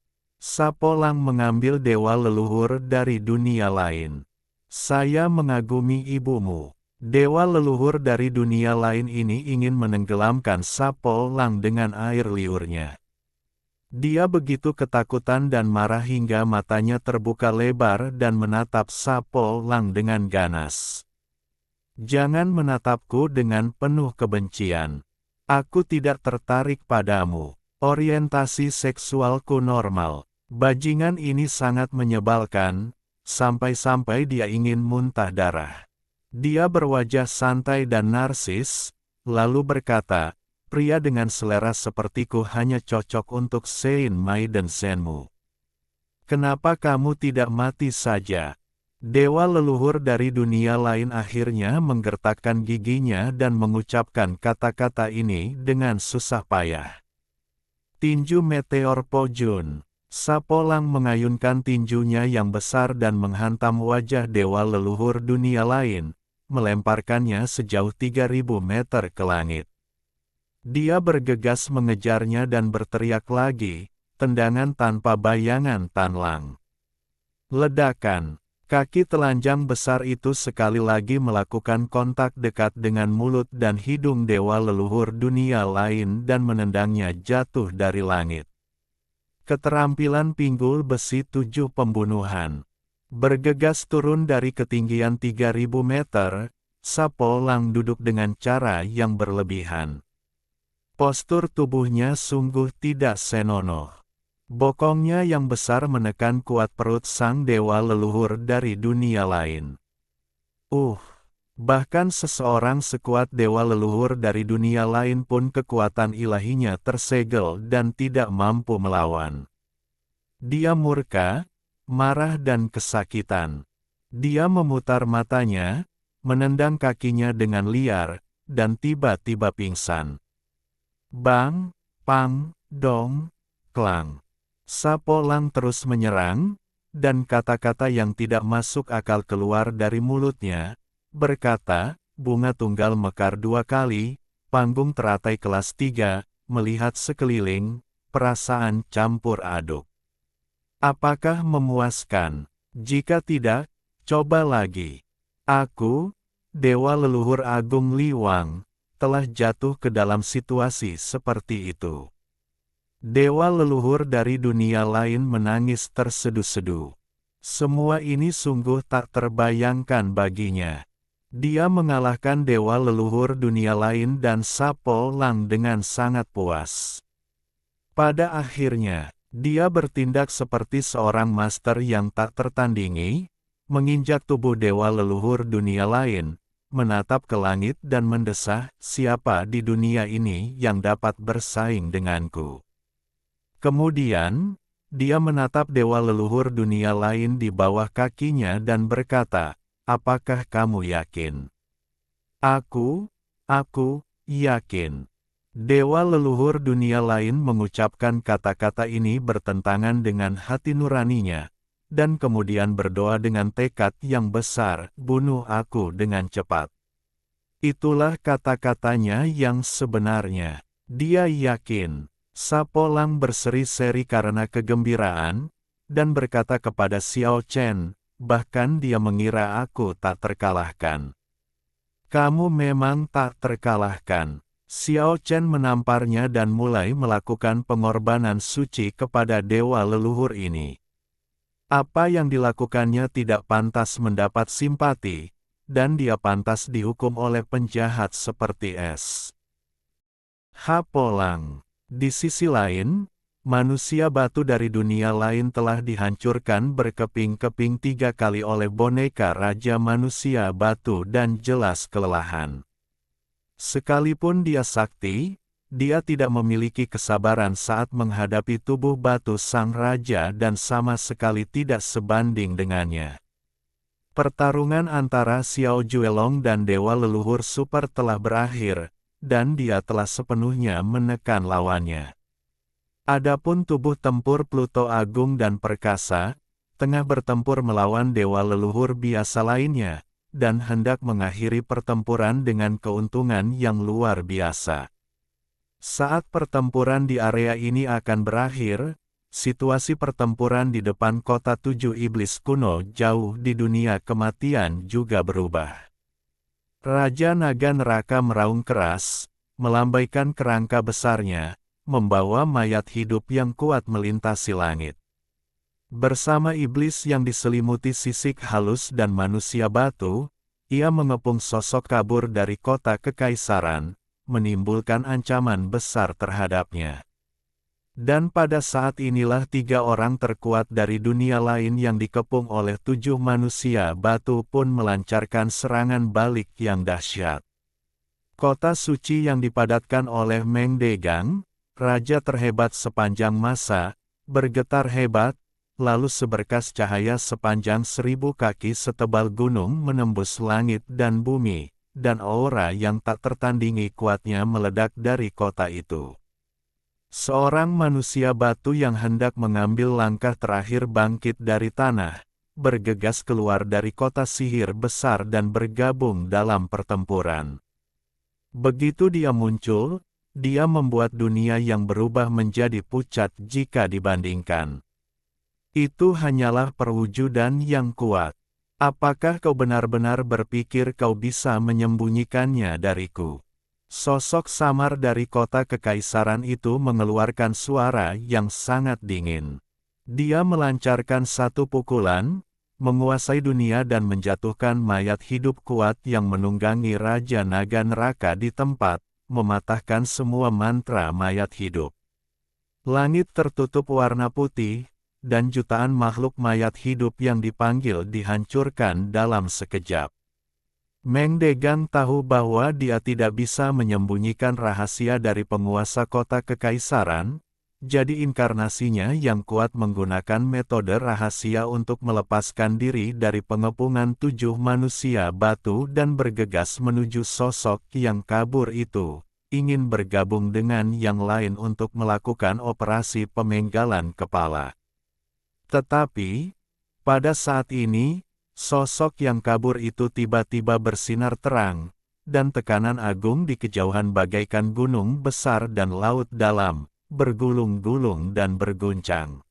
Sapolang mengambil dewa leluhur dari dunia lain. Saya mengagumi ibumu. Dewa leluhur dari dunia lain ini ingin menenggelamkan Sapolang dengan air liurnya. Dia begitu ketakutan dan marah hingga matanya terbuka lebar dan menatap Sapolang dengan ganas. Jangan menatapku dengan penuh kebencian. Aku tidak tertarik padamu. Orientasi seksualku normal. Bajingan ini sangat menyebalkan, sampai-sampai dia ingin muntah darah. Dia berwajah santai dan narsis, lalu berkata, "Pria dengan selera sepertiku hanya cocok untuk Sein Maiden Zenmu. Kenapa kamu tidak mati saja?" Dewa leluhur dari dunia lain akhirnya menggertakkan giginya dan mengucapkan kata-kata ini dengan susah payah. Tinju Meteor Pojun. Sapolang mengayunkan tinjunya yang besar dan menghantam wajah dewa leluhur dunia lain, melemparkannya sejauh 3000 meter ke langit. Dia bergegas mengejarnya dan berteriak lagi, tendangan tanpa bayangan Tanlang. Ledakan. Kaki telanjang besar itu sekali lagi melakukan kontak dekat dengan mulut dan hidung dewa leluhur dunia lain dan menendangnya jatuh dari langit. Keterampilan pinggul besi 7 pembunuhan. Bergegas turun dari ketinggian 3000 meter, Sapolang duduk dengan cara yang berlebihan. Postur tubuhnya sungguh tidak senonoh. Bokongnya yang besar menekan kuat perut sang dewa leluhur dari dunia lain. Bahkan seseorang sekuat dewa leluhur dari dunia lain pun kekuatan ilahinya tersegel dan tidak mampu melawan. Dia murka, marah dan kesakitan. Dia memutar matanya, menendang kakinya dengan liar, dan tiba-tiba pingsan. Bang, pang, dong, klang. Sapolang terus menyerang, dan kata-kata yang tidak masuk akal keluar dari mulutnya, berkata, bunga tunggal mekar 2 kali, panggung teratai kelas 3, melihat sekeliling, perasaan campur aduk. Apakah memuaskan? Jika tidak, coba lagi. Aku, Dewa Leluhur Agung Li Wang, telah jatuh ke dalam situasi seperti itu. Dewa leluhur dari dunia lain menangis terseduh-seduh. Semua ini sungguh tak terbayangkan baginya. Dia mengalahkan dewa leluhur dunia lain dan Sapolang dengan sangat puas. Pada akhirnya, dia bertindak seperti seorang master yang tak tertandingi, menginjak tubuh dewa leluhur dunia lain, menatap ke langit dan mendesah, "Siapa di dunia ini yang dapat bersaing denganku?" Kemudian, dia menatap dewa leluhur dunia lain di bawah kakinya dan berkata, "Apakah kamu yakin?" Aku yakin." Dewa leluhur dunia lain mengucapkan kata-kata ini bertentangan dengan hati nuraninya, dan kemudian berdoa dengan tekad yang besar, "Bunuh aku dengan cepat." Itulah kata-katanya yang sebenarnya. Dia yakin. Sapolang berseri-seri karena kegembiraan, dan berkata kepada Xiao Chen, bahkan dia mengira aku tak terkalahkan. Kamu memang tak terkalahkan. Xiao Chen menamparnya dan mulai melakukan pengorbanan suci kepada dewa leluhur ini. Apa yang dilakukannya tidak pantas mendapat simpati, dan dia pantas dihukum oleh penjahat seperti es. Hapolang. Di sisi lain, manusia batu dari dunia lain telah dihancurkan berkeping-keping 3 kali oleh boneka Raja Manusia Batu dan jelas kelelahan. Sekalipun dia sakti, dia tidak memiliki kesabaran saat menghadapi tubuh batu sang raja dan sama sekali tidak sebanding dengannya. Pertarungan antara Xiao Juelong dan Dewa Leluhur Super telah berakhir, dan dia telah sepenuhnya menekan lawannya. Adapun tubuh tempur Pluto Agung dan Perkasa, tengah bertempur melawan Dewa Leluhur biasa lainnya, dan hendak mengakhiri pertempuran dengan keuntungan yang luar biasa. Saat pertempuran di area ini akan berakhir, situasi pertempuran di depan kota 7 iblis kuno jauh di dunia kematian juga berubah. Raja Naga Neraka meraung keras, melambaikan kerangka besarnya, membawa mayat hidup yang kuat melintasi langit. Bersama iblis yang diselimuti sisik halus dan manusia batu, ia mengepung sosok kabur dari kota kekaisaran, menimbulkan ancaman besar terhadapnya. Dan pada saat inilah 3 orang terkuat dari dunia lain yang dikepung oleh 7 manusia batu pun melancarkan serangan balik yang dahsyat. Kota suci yang dipadatkan oleh Meng Degang, raja terhebat sepanjang masa, bergetar hebat, lalu seberkas cahaya sepanjang 1000 kaki setebal gunung menembus langit dan bumi, dan aura yang tak tertandingi kuatnya meledak dari kota itu. Seorang manusia batu yang hendak mengambil langkah terakhir bangkit dari tanah, bergegas keluar dari kota sihir besar dan bergabung dalam pertempuran. Begitu dia muncul, dia membuat dunia yang berubah menjadi pucat jika dibandingkan. Itu hanyalah perwujudan yang kuat. Apakah kau benar-benar berpikir kau bisa menyembunyikannya dariku? Sosok samar dari kota kekaisaran itu mengeluarkan suara yang sangat dingin. Dia melancarkan satu pukulan, menguasai dunia dan menjatuhkan mayat hidup kuat yang menunggangi Raja Naga Neraka di tempat, mematahkan semua mantra mayat hidup. Langit tertutup warna putih, dan jutaan makhluk mayat hidup yang dipanggil dihancurkan dalam sekejap. Meng Degang tahu bahwa dia tidak bisa menyembunyikan rahasia dari penguasa kota kekaisaran, jadi inkarnasinya yang kuat menggunakan metode rahasia untuk melepaskan diri dari pengepungan 7 manusia batu dan bergegas menuju sosok yang kabur itu, ingin bergabung dengan yang lain untuk melakukan operasi pemenggalan kepala. Tetapi, pada saat ini, sosok yang kabur itu tiba-tiba bersinar terang, dan tekanan agung di kejauhan bagaikan gunung besar dan laut dalam, bergulung-gulung dan berguncang.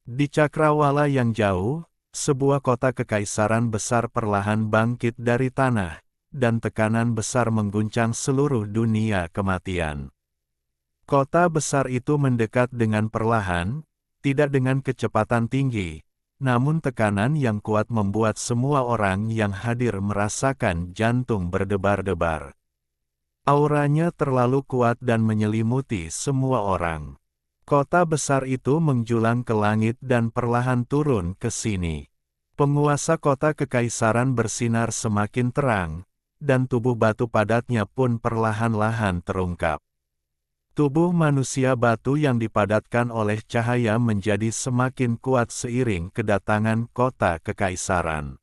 Di cakrawala yang jauh, sebuah kota kekaisaran besar perlahan bangkit dari tanah, dan tekanan besar mengguncang seluruh dunia kematian. Kota besar itu mendekat dengan perlahan, tidak dengan kecepatan tinggi, namun tekanan yang kuat membuat semua orang yang hadir merasakan jantung berdebar-debar. Auranya terlalu kuat dan menyelimuti semua orang. Kota besar itu menjulang ke langit dan perlahan turun ke sini. Penguasa kota kekaisaran bersinar semakin terang, dan tubuh batu padatnya pun perlahan-lahan terungkap. Tubuh manusia batu yang dipadatkan oleh cahaya menjadi semakin kuat seiring kedatangan kota kekaisaran.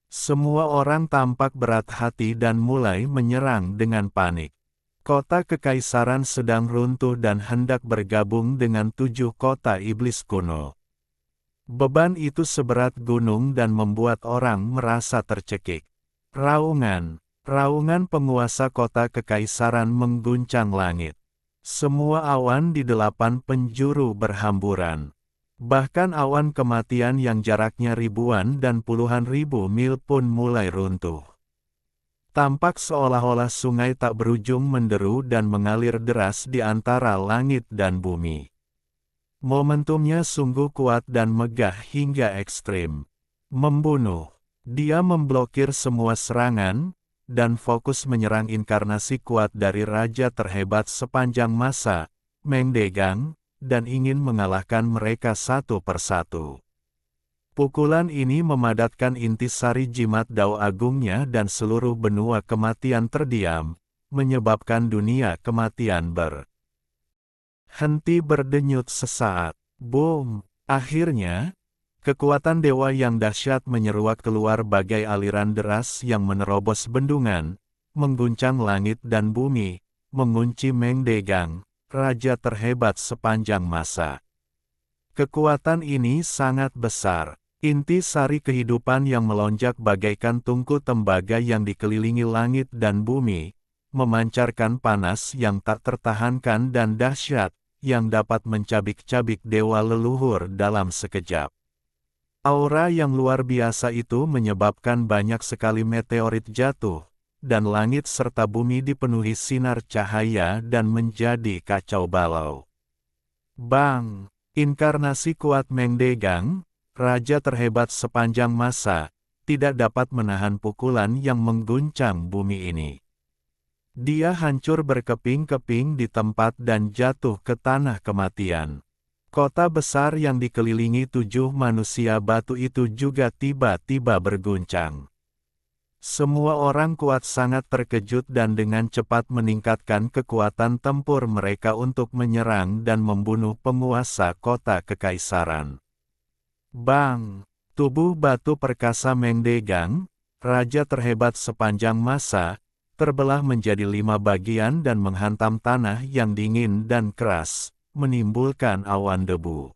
Semua orang tampak berat hati dan mulai menyerang dengan panik. Kota kekaisaran sedang runtuh dan hendak bergabung dengan 7 kota iblis kuno. Beban itu seberat gunung dan membuat orang merasa tercekik. Raungan, Raungan penguasa kota kekaisaran mengguncang langit. Semua awan di 8 penjuru berhamburan. Bahkan awan kematian yang jaraknya ribuan dan puluhan ribu mil pun mulai runtuh. Tampak seolah-olah sungai tak berujung menderu dan mengalir deras di antara langit dan bumi. Momentumnya sungguh kuat dan megah hingga ekstrim. Membunuh. Dia memblokir semua serangan, dan fokus menyerang inkarnasi kuat dari raja terhebat sepanjang masa, Mengdegang, dan ingin mengalahkan mereka satu persatu. Pukulan ini memadatkan intisari jimat Dao Agungnya dan seluruh benua kematian terdiam, menyebabkan dunia kematian henti berdenyut sesaat. Boom! Akhirnya, kekuatan dewa yang dahsyat menyeruak keluar bagai aliran deras yang menerobos bendungan, mengguncang langit dan bumi, mengunci Mengdegang, raja terhebat sepanjang masa. Kekuatan ini sangat besar. Inti sari kehidupan yang melonjak bagaikan tungku tembaga yang dikelilingi langit dan bumi, memancarkan panas yang tak tertahankan dan dahsyat, yang dapat mencabik-cabik dewa leluhur dalam sekejap. Aura yang luar biasa itu menyebabkan banyak sekali meteorit jatuh, dan langit serta bumi dipenuhi sinar cahaya dan menjadi kacau balau. Bang! Inkarnasi kuat Mengdegang, raja terhebat sepanjang masa, tidak dapat menahan pukulan yang mengguncang bumi ini. Dia hancur berkeping-keping di tempat dan jatuh ke tanah kematian. Kota besar yang dikelilingi 7 manusia batu itu juga tiba-tiba berguncang. Semua orang kuat sangat terkejut dan dengan cepat meningkatkan kekuatan tempur mereka untuk menyerang dan membunuh penguasa kota kekaisaran. Bang! Tubuh batu perkasa Mengdegang, raja terhebat sepanjang masa, terbelah menjadi 5 bagian dan menghantam tanah yang dingin dan keras, menimbulkan awan debu.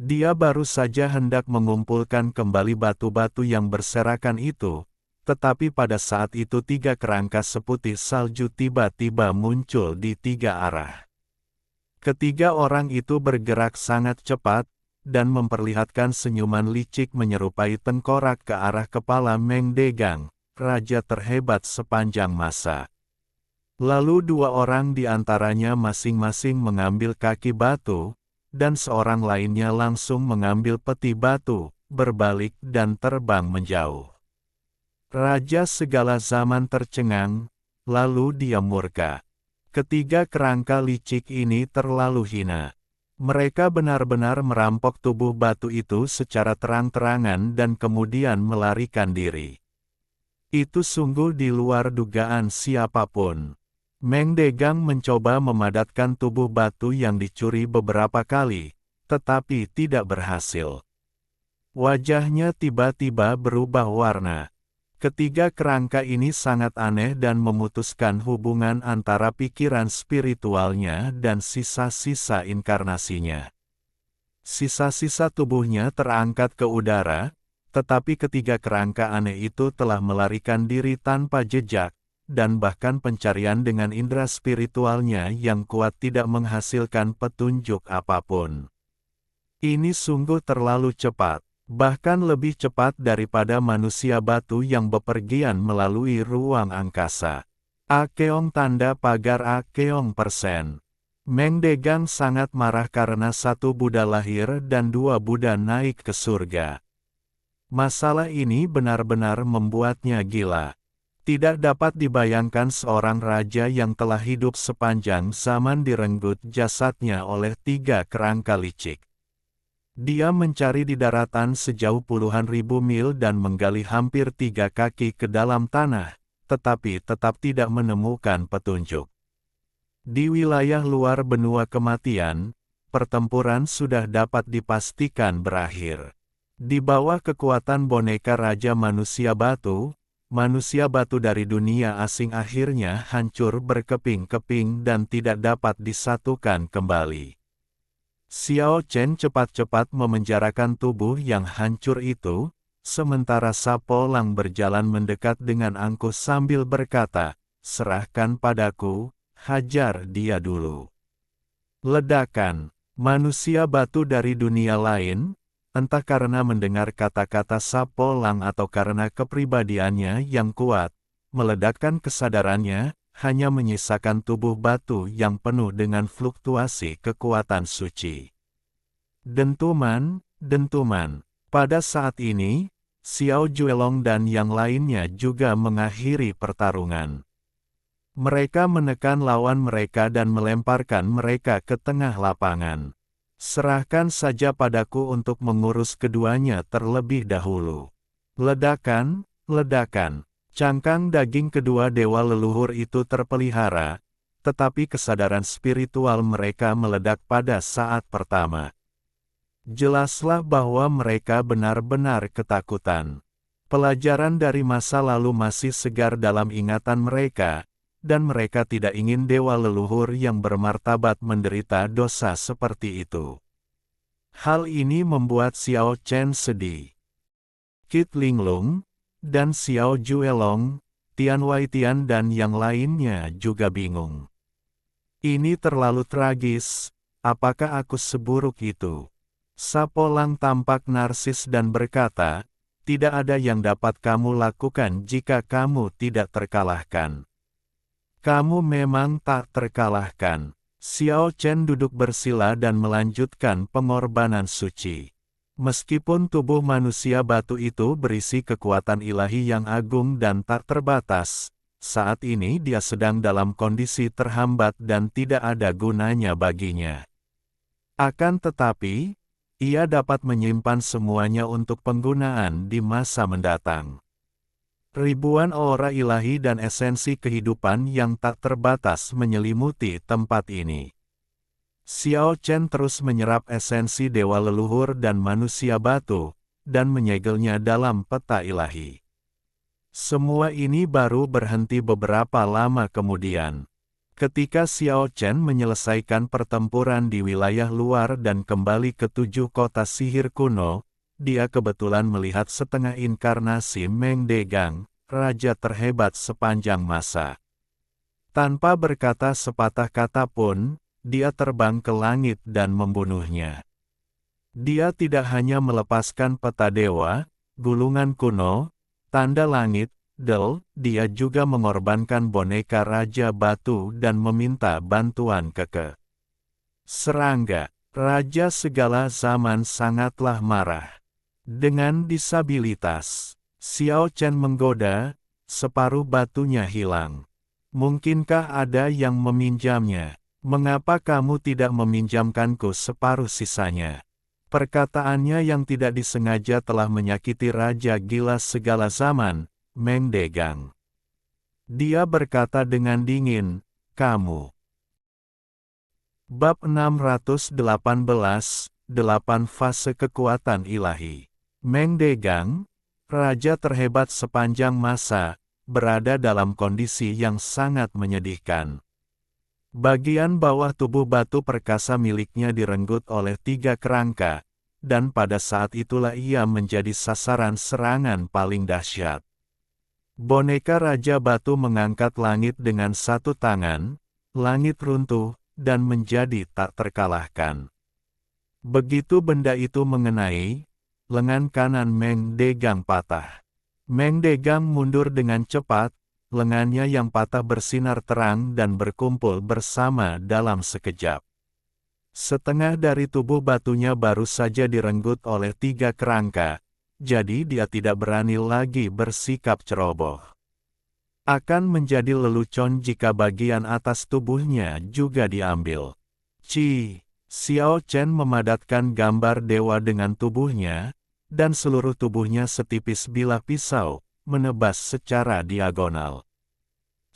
Dia baru saja hendak mengumpulkan kembali batu-batu yang berserakan itu, tetapi pada saat itu 3 kerangka seputih salju tiba-tiba muncul di 3 arah. Ketiga orang itu bergerak sangat cepat, dan memperlihatkan senyuman licik menyerupai tengkorak ke arah kepala Mengdegang, raja terhebat sepanjang masa. Lalu 2 orang di antaranya masing-masing mengambil kaki batu, dan seorang lainnya langsung mengambil peti batu, berbalik dan terbang menjauh. Raja segala zaman tercengang, lalu dia murka. Ketiga kerangka licik ini terlalu hina. Mereka benar-benar merampok tubuh batu itu secara terang-terangan dan kemudian melarikan diri. Itu sungguh di luar dugaan siapapun. Mengdegang mencoba memadatkan tubuh batu yang dicuri beberapa kali, tetapi tidak berhasil. Wajahnya tiba-tiba berubah warna. Ketiga kerangka ini sangat aneh dan memutuskan hubungan antara pikiran spiritualnya dan sisa-sisa inkarnasinya. Sisa-sisa tubuhnya terangkat ke udara, tetapi ketiga kerangka aneh itu telah melarikan diri tanpa jejak, dan bahkan pencarian dengan indera spiritualnya yang kuat tidak menghasilkan petunjuk apapun. Ini sungguh terlalu cepat, bahkan lebih cepat daripada manusia batu yang bepergian melalui ruang angkasa. Akeong tanda pagar Akeong %. Mengdegang sangat marah karena 1 Buddha lahir dan 2 Buddha naik ke surga. Masalah ini benar-benar membuatnya gila. Tidak dapat dibayangkan seorang raja yang telah hidup sepanjang zaman direnggut jasadnya oleh 3 kerangka licik. Dia mencari di daratan sejauh puluhan ribu mil dan menggali hampir 3 kaki ke dalam tanah, tetapi tetap tidak menemukan petunjuk. Di wilayah luar benua kematian, pertempuran sudah dapat dipastikan berakhir. Di bawah kekuatan boneka Raja Manusia Batu dari dunia asing akhirnya hancur berkeping-keping dan tidak dapat disatukan kembali. Xiao Chen cepat-cepat memenjarakan tubuh yang hancur itu, Sementara Sapolang berjalan mendekat dengan angkuh sambil berkata, "Serahkan padaku, hajar dia dulu." Ledakan. Manusia batu dari dunia lain, entah karena mendengar kata-kata Sapolang atau karena kepribadiannya yang kuat, meledakkan kesadarannya, hanya menyisakan tubuh batu yang penuh dengan fluktuasi kekuatan suci. Dentuman, dentuman. Pada saat ini, Xiao Juelong dan yang lainnya juga mengakhiri pertarungan. Mereka menekan lawan mereka dan melemparkan mereka ke tengah lapangan. "Serahkan saja padaku untuk mengurus keduanya terlebih dahulu." Ledakan, ledakan. Cangkang daging kedua dewa leluhur itu terpelihara, tetapi kesadaran spiritual mereka meledak pada saat pertama. Jelaslah bahwa mereka benar-benar ketakutan. Pelajaran dari masa lalu masih segar dalam ingatan mereka, dan mereka tidak ingin dewa leluhur yang bermartabat menderita dosa seperti itu. Hal ini membuat Xiao Chen sedih. Kit Linglong, dan Xiao Juelong, Tian Waitian dan yang lainnya juga bingung. Ini terlalu tragis, apakah aku seburuk itu? Sapolang tampak narsis dan berkata, "Tidak ada yang dapat kamu lakukan jika kamu tidak terkalahkan." "Kamu memang tak terkalahkan." Xiao Chen duduk bersila dan melanjutkan pengorbanan suci. Meskipun tubuh manusia batu itu berisi kekuatan ilahi yang agung dan tak terbatas, saat ini dia sedang dalam kondisi terhambat dan tidak ada gunanya baginya. Akan tetapi, ia dapat menyimpan semuanya untuk penggunaan di masa mendatang. Ribuan aura ilahi dan esensi kehidupan yang tak terbatas menyelimuti tempat ini. Xiao Chen terus menyerap esensi dewa leluhur dan manusia batu, dan menyegelnya dalam peta ilahi. Semua ini baru berhenti beberapa lama kemudian. Ketika Xiao Chen menyelesaikan pertempuran di wilayah luar dan kembali ke 7 kota sihir kuno, dia kebetulan melihat setengah inkarnasi Meng Degang, raja terhebat sepanjang masa. Tanpa berkata sepatah kata pun, dia terbang ke langit dan membunuhnya. Dia tidak hanya melepaskan peta dewa, gulungan kuno, tanda langit, dia juga mengorbankan boneka Raja Batu dan meminta bantuan Keke. Serangga, raja segala zaman sangatlah marah. Dengan disabilitas, Xiao Chen menggoda, separuh batunya hilang. "Mungkinkah ada yang meminjamnya? Mengapa kamu tidak meminjamkanku separuh sisanya?" Perkataannya yang tidak disengaja telah menyakiti Raja Gila segala zaman, Meng Degang. Dia berkata dengan dingin, "Kamu." Bab 618, 8 Fase Kekuatan Ilahi. Meng Degang, raja terhebat sepanjang masa, berada dalam kondisi yang sangat menyedihkan. Bagian bawah tubuh batu perkasa miliknya direnggut oleh 3 kerangka, dan pada saat itulah ia menjadi sasaran serangan paling dahsyat. Boneka Raja Batu mengangkat langit dengan satu tangan, langit runtuh, dan menjadi tak terkalahkan. Begitu benda itu mengenai, lengan kanan Meng Degang patah. Meng Degang mundur dengan cepat, lengannya yang patah bersinar terang dan berkumpul bersama dalam sekejap. Setengah dari tubuh batunya baru saja direnggut oleh 3 kerangka, jadi dia tidak berani lagi bersikap ceroboh. Akan menjadi lelucon jika bagian atas tubuhnya juga diambil. Xiao Chen memadatkan gambar dewa dengan tubuhnya, dan seluruh tubuhnya setipis bilah pisau, menebas secara diagonal.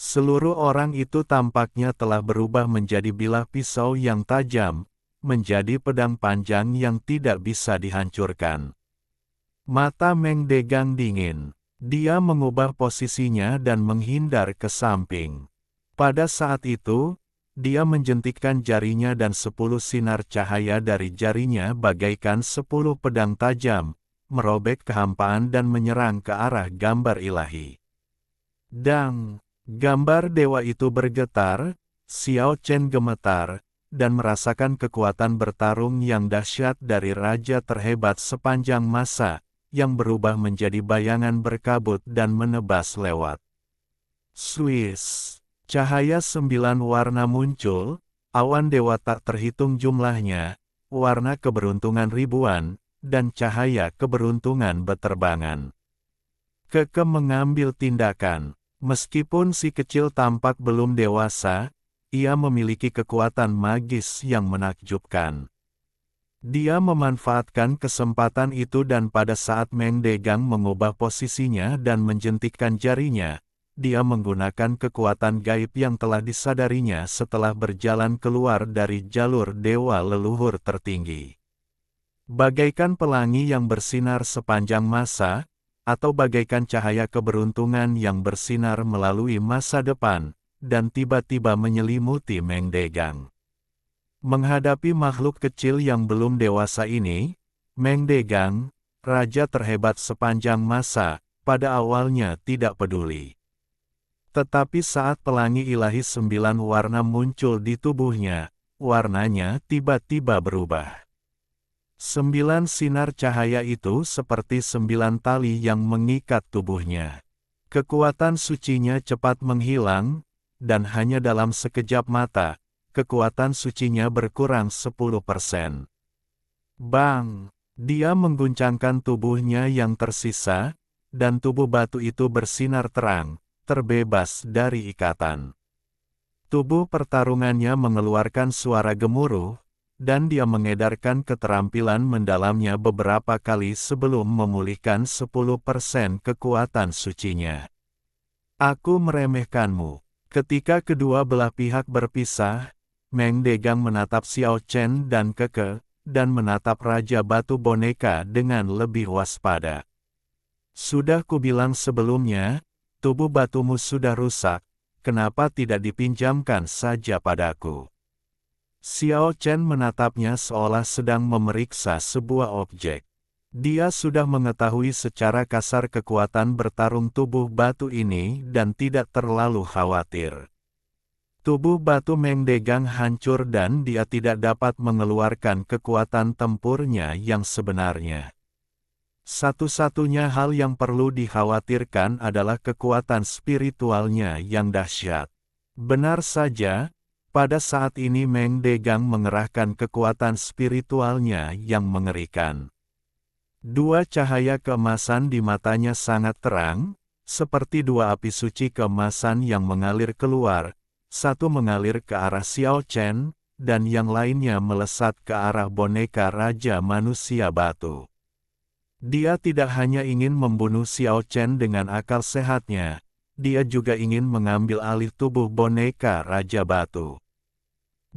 Seluruh orang itu tampaknya telah berubah menjadi bilah pisau yang tajam, menjadi pedang panjang yang tidak bisa dihancurkan. Mata Meng Degang dingin. Dia mengubah posisinya dan menghindar ke samping. Pada saat itu, dia menjentikkan jarinya dan 10 sinar cahaya dari jarinya bagaikan 10 pedang tajam, merobek kehampaan dan menyerang ke arah gambar ilahi. Dang! Gambar dewa itu bergetar, Xiao Chen gemetar, dan merasakan kekuatan bertarung yang dahsyat dari raja terhebat sepanjang masa, yang berubah menjadi bayangan berkabut dan menebas lewat. Swiss! Cahaya 9 warna muncul, awan dewa tak terhitung jumlahnya, warna keberuntungan ribuan, dan cahaya keberuntungan beterbangan. Keke mengambil tindakan. Meskipun si kecil tampak belum dewasa, ia memiliki kekuatan magis yang menakjubkan. Dia memanfaatkan kesempatan itu dan pada saat Meng Degang mengubah posisinya dan menjentikkan jarinya, dia menggunakan kekuatan gaib yang telah disadarinya setelah berjalan keluar dari jalur dewa leluhur tertinggi. Bagaikan pelangi yang bersinar sepanjang masa, atau bagaikan cahaya keberuntungan yang bersinar melalui masa depan, dan tiba-tiba menyelimuti Meng Degang. Menghadapi makhluk kecil yang belum dewasa ini, Meng Degang, raja terhebat sepanjang masa, pada awalnya tidak peduli. Tetapi saat pelangi ilahi 9 warna muncul di tubuhnya, warnanya tiba-tiba berubah. 9 sinar cahaya itu seperti 9 tali yang mengikat tubuhnya. Kekuatan sucinya cepat menghilang, dan hanya dalam sekejap mata, kekuatan sucinya berkurang 10%. Bang! Dia mengguncangkan tubuhnya yang tersisa, dan tubuh batu itu bersinar terang, terbebas dari ikatan. Tubuh pertarungannya mengeluarkan suara gemuruh, dan dia mengedarkan keterampilan mendalamnya beberapa kali sebelum memulihkan 10% kekuatan sucinya. Aku meremehkanmu. Ketika kedua belah pihak berpisah, Meng Degang menatap Xiao Chen dan Keke, dan menatap Raja Batu Boneka dengan lebih waspada. Sudah kubilang sebelumnya, tubuh batumu sudah rusak, kenapa tidak dipinjamkan saja padaku? Xiao Chen menatapnya seolah sedang memeriksa sebuah objek. Dia sudah mengetahui secara kasar kekuatan bertarung tubuh batu ini dan tidak terlalu khawatir. Tubuh batu Meng Degang hancur dan dia tidak dapat mengeluarkan kekuatan tempurnya yang sebenarnya. Satu-satunya hal yang perlu dikhawatirkan adalah kekuatan spiritualnya yang dahsyat. Benar saja, pada saat ini Meng Degang mengerahkan kekuatan spiritualnya yang mengerikan. Dua cahaya keemasan di matanya sangat terang, seperti dua api suci keemasan yang mengalir keluar, satu mengalir ke arah Xiao Chen, dan yang lainnya melesat ke arah boneka Raja Manusia Batu. Dia tidak hanya ingin membunuh Xiao Chen dengan akal sehatnya, dia juga ingin mengambil alih tubuh boneka Raja Batu.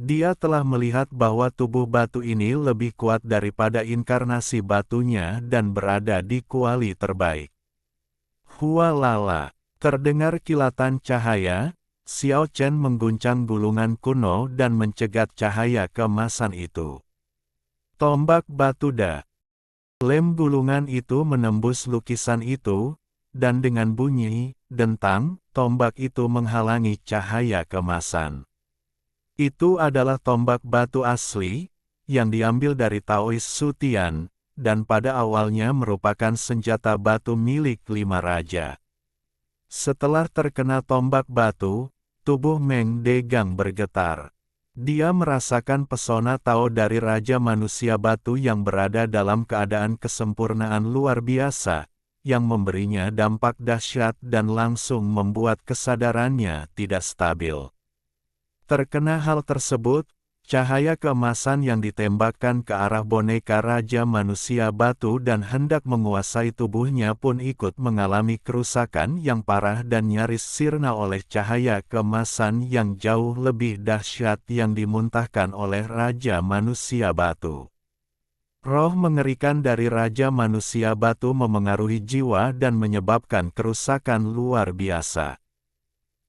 Dia telah melihat bahwa tubuh batu ini lebih kuat daripada inkarnasi batunya dan berada di kuali terbaik. Hualala! Terdengar kilatan cahaya, Xiao Chen mengguncang gulungan kuno dan mencegat cahaya keemasan itu. Tombak batu da! Lem gulungan itu menembus lukisan itu, dan dengan bunyi, dentang, tombak itu menghalangi cahaya keemasan. Itu adalah tombak batu asli, yang diambil dari Taois Sutian, dan pada awalnya merupakan senjata batu milik 5 raja. Setelah terkena tombak batu, tubuh Meng Degang bergetar. Dia merasakan pesona Tao dari Raja Manusia Batu yang berada dalam keadaan kesempurnaan luar biasa, yang memberinya dampak dahsyat dan langsung membuat kesadarannya tidak stabil. Terkena hal tersebut, cahaya keemasan yang ditembakkan ke arah boneka Raja Manusia Batu dan hendak menguasai tubuhnya pun ikut mengalami kerusakan yang parah dan nyaris sirna oleh cahaya keemasan yang jauh lebih dahsyat yang dimuntahkan oleh Raja Manusia Batu. Roh mengerikan dari Raja Manusia Batu memengaruhi jiwa dan menyebabkan kerusakan luar biasa.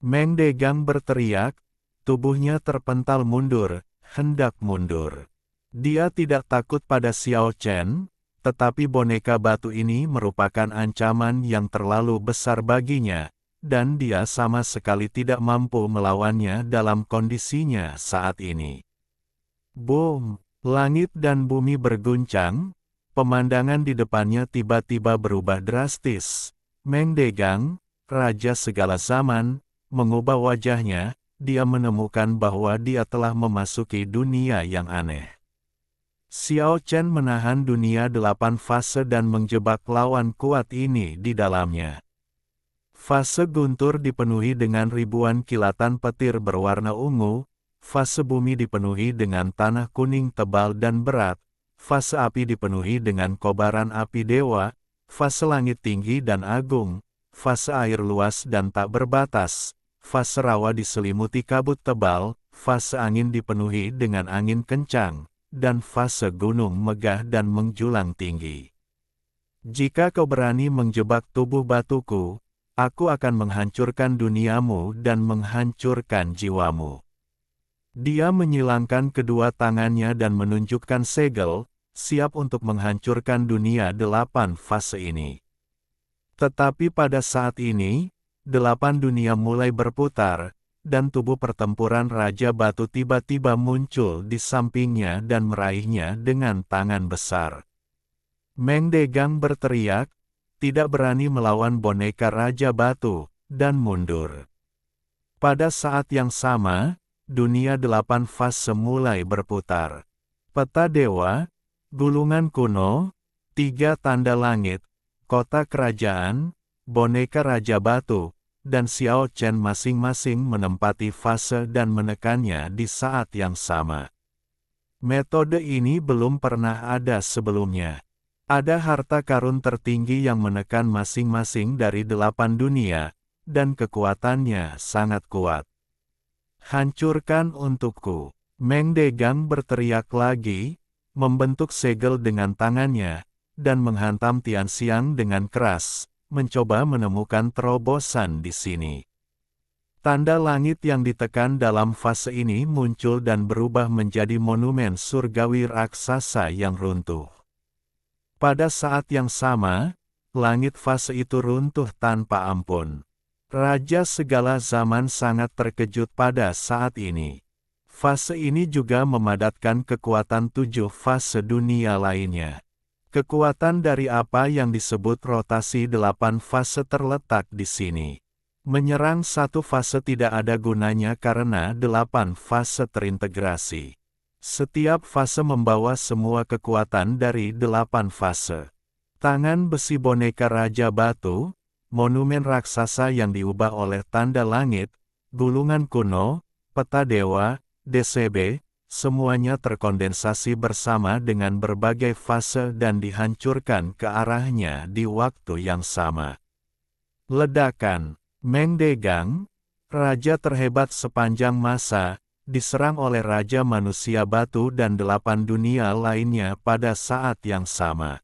Meng Degang berteriak, tubuhnya terpental mundur, hendak mundur. Dia tidak takut pada Xiao Chen, tetapi boneka batu ini merupakan ancaman yang terlalu besar baginya, dan dia sama sekali tidak mampu melawannya dalam kondisinya saat ini. Boom! Langit dan bumi berguncang, pemandangan di depannya tiba-tiba berubah drastis. Meng Degang, raja segala zaman, mengubah wajahnya, dia menemukan bahwa dia telah memasuki dunia yang aneh. Xiao Chen menahan dunia 8 fase dan menjebak lawan kuat ini di dalamnya. Fase guntur dipenuhi dengan ribuan kilatan petir berwarna ungu, fase bumi dipenuhi dengan tanah kuning tebal dan berat, fase api dipenuhi dengan kobaran api dewa, fase langit tinggi dan agung, fase air luas dan tak berbatas, fase rawa diselimuti kabut tebal, fase angin dipenuhi dengan angin kencang, dan fase gunung megah dan menjulang tinggi. Jika kau berani menjebak tubuh batuku, aku akan menghancurkan duniamu dan menghancurkan jiwamu. Dia menyilangkan kedua tangannya dan menunjukkan segel, siap untuk menghancurkan dunia 8 fase ini. Tetapi pada saat ini, 8 dunia mulai berputar, dan tubuh pertempuran Raja Batu tiba-tiba muncul di sampingnya dan meraihnya dengan tangan besar. Meng Degang berteriak, tidak berani melawan boneka Raja Batu, dan mundur. Pada saat yang sama, dunia 8 fase mulai berputar. Peta dewa, gulungan kuno, 3 tanda langit, kota kerajaan, boneka Raja Batu, dan Xiao Chen masing-masing menempati fase dan menekannya di saat yang sama. Metode ini belum pernah ada sebelumnya. Ada harta karun tertinggi yang menekan masing-masing dari 8 dunia, dan kekuatannya sangat kuat. Hancurkan untukku. Meng Degang berteriak lagi, membentuk segel dengan tangannya, dan menghantam Tianxiang dengan keras, mencoba menemukan terobosan di sini. Tanda langit yang ditekan dalam fase ini muncul dan berubah menjadi monumen surgawi raksasa yang runtuh. Pada saat yang sama, langit fase itu runtuh tanpa ampun. Raja segala zaman sangat terkejut pada saat ini. Fase ini juga memadatkan kekuatan 7 fase dunia lainnya. Kekuatan dari apa yang disebut rotasi 8 fase terletak di sini. Menyerang satu fase tidak ada gunanya karena 8 fase terintegrasi. Setiap fase membawa semua kekuatan dari 8 fase. Tangan besi boneka Raja Batu, monumen raksasa yang diubah oleh tanda langit, gulungan kuno, peta dewa, DCB, semuanya terkondensasi bersama dengan berbagai fase dan dihancurkan ke arahnya di waktu yang sama. Ledakan. Meng Degang, raja terhebat sepanjang masa, diserang oleh Raja Manusia Batu dan 8 dunia lainnya pada saat yang sama.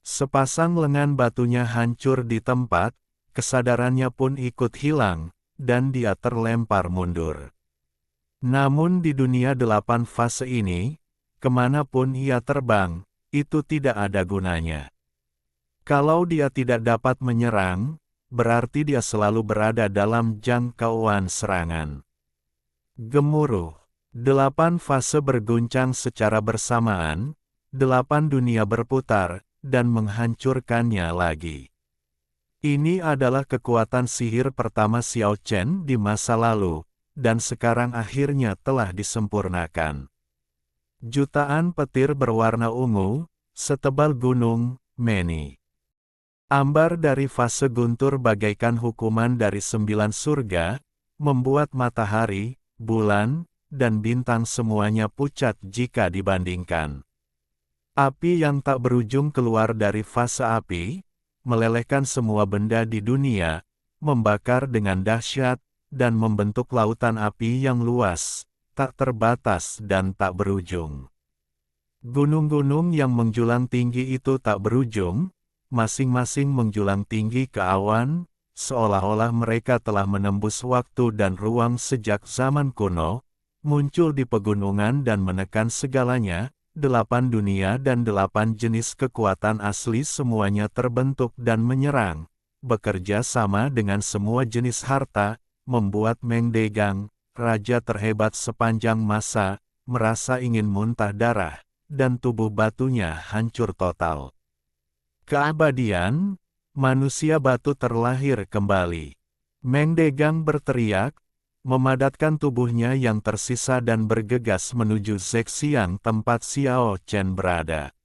Sepasang lengan batunya hancur di tempat, kesadarannya pun ikut hilang, dan dia terlempar mundur. Namun di dunia 8 fase ini, kemanapun ia terbang, itu tidak ada gunanya. Kalau dia tidak dapat menyerang, berarti dia selalu berada dalam jangkauan serangan. Gemuruh. 8 fase berguncang secara bersamaan, 8 dunia berputar, dan menghancurkannya lagi. Ini adalah kekuatan sihir pertama Xiao Chen di masa lalu, dan sekarang akhirnya telah disempurnakan. Jutaan petir berwarna ungu, setebal gunung, Meni. Ambar dari fase guntur bagaikan hukuman dari 9 surga, membuat matahari, bulan, dan bintang semuanya pucat jika dibandingkan. Api yang tak berujung keluar dari fase api, melelehkan semua benda di dunia, membakar dengan dahsyat, dan membentuk lautan api yang luas, tak terbatas dan tak berujung. Gunung-gunung yang menjulang tinggi itu tak berujung, masing-masing menjulang tinggi ke awan, seolah-olah mereka telah menembus waktu dan ruang sejak zaman kuno, muncul di pegunungan dan menekan segalanya, 8 dunia dan 8 jenis kekuatan asli semuanya terbentuk dan menyerang, bekerja sama dengan semua jenis harta, membuat Meng Degang, raja terhebat sepanjang masa, merasa ingin muntah darah, dan tubuh batunya hancur total. Keabadian, manusia batu terlahir kembali. Meng Degang berteriak, memadatkan tubuhnya yang tersisa dan bergegas menuju Zexiang tempat Xiao Chen berada.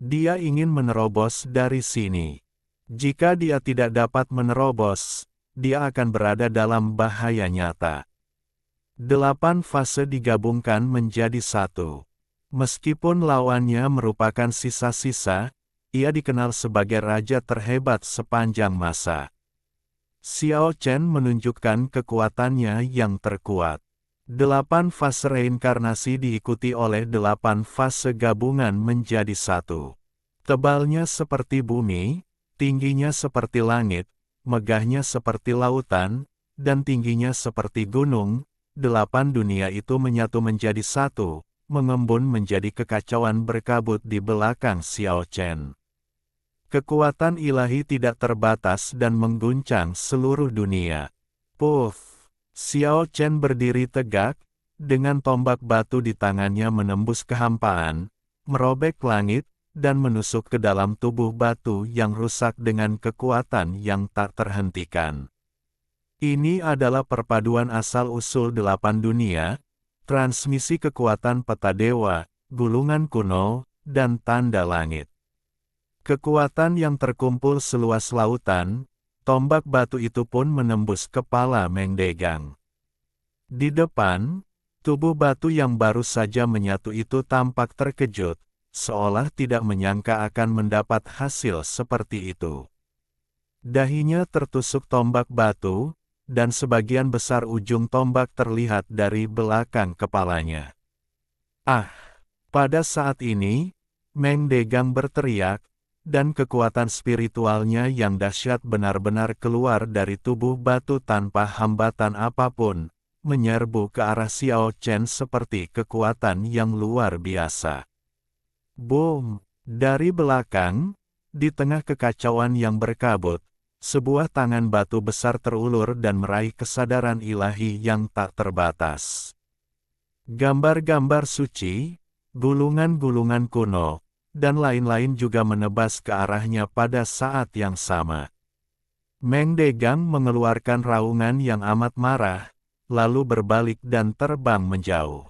Dia ingin menerobos dari sini. Jika dia tidak dapat menerobos, dia akan berada dalam bahaya nyata. 8 fase digabungkan menjadi satu. Meskipun lawannya merupakan sisa-sisa, ia dikenal sebagai raja terhebat sepanjang masa. Xiao Chen menunjukkan kekuatannya yang terkuat. 8 fase reinkarnasi diikuti oleh 8 fase gabungan menjadi satu. Tebalnya seperti bumi, tingginya seperti langit, megahnya seperti lautan, dan tingginya seperti gunung. 8 dunia itu menyatu menjadi satu, mengembun menjadi kekacauan berkabut di belakang Xiao Chen. Kekuatan ilahi tidak terbatas dan mengguncang seluruh dunia. Puff! Xiao Chen berdiri tegak, dengan tombak batu di tangannya menembus kehampaan, merobek langit, dan menusuk ke dalam tubuh batu yang rusak dengan kekuatan yang tak terhentikan. Ini adalah perpaduan asal-usul 8 dunia, transmisi kekuatan peta dewa, gulungan kuno, dan tanda langit. Kekuatan yang terkumpul seluas lautan, tombak batu itu pun menembus kepala Meng Degang. Di depan, tubuh batu yang baru saja menyatu itu tampak terkejut, seolah tidak menyangka akan mendapat hasil seperti itu. Dahinya tertusuk tombak batu, dan sebagian besar ujung tombak terlihat dari belakang kepalanya. Ah! Pada saat ini, Meng Degang berteriak, dan kekuatan spiritualnya yang dahsyat benar-benar keluar dari tubuh batu tanpa hambatan apapun, menyerbu ke arah Xiao Chen seperti kekuatan yang luar biasa. Boom! Dari belakang, di tengah kekacauan yang berkabut, sebuah tangan batu besar terulur dan meraih kesadaran ilahi yang tak terbatas. Gambar-gambar suci, gulungan-gulungan kuno, dan lain-lain juga menebas ke arahnya pada saat yang sama. Meng Degang mengeluarkan raungan yang amat marah, lalu berbalik dan terbang menjauh.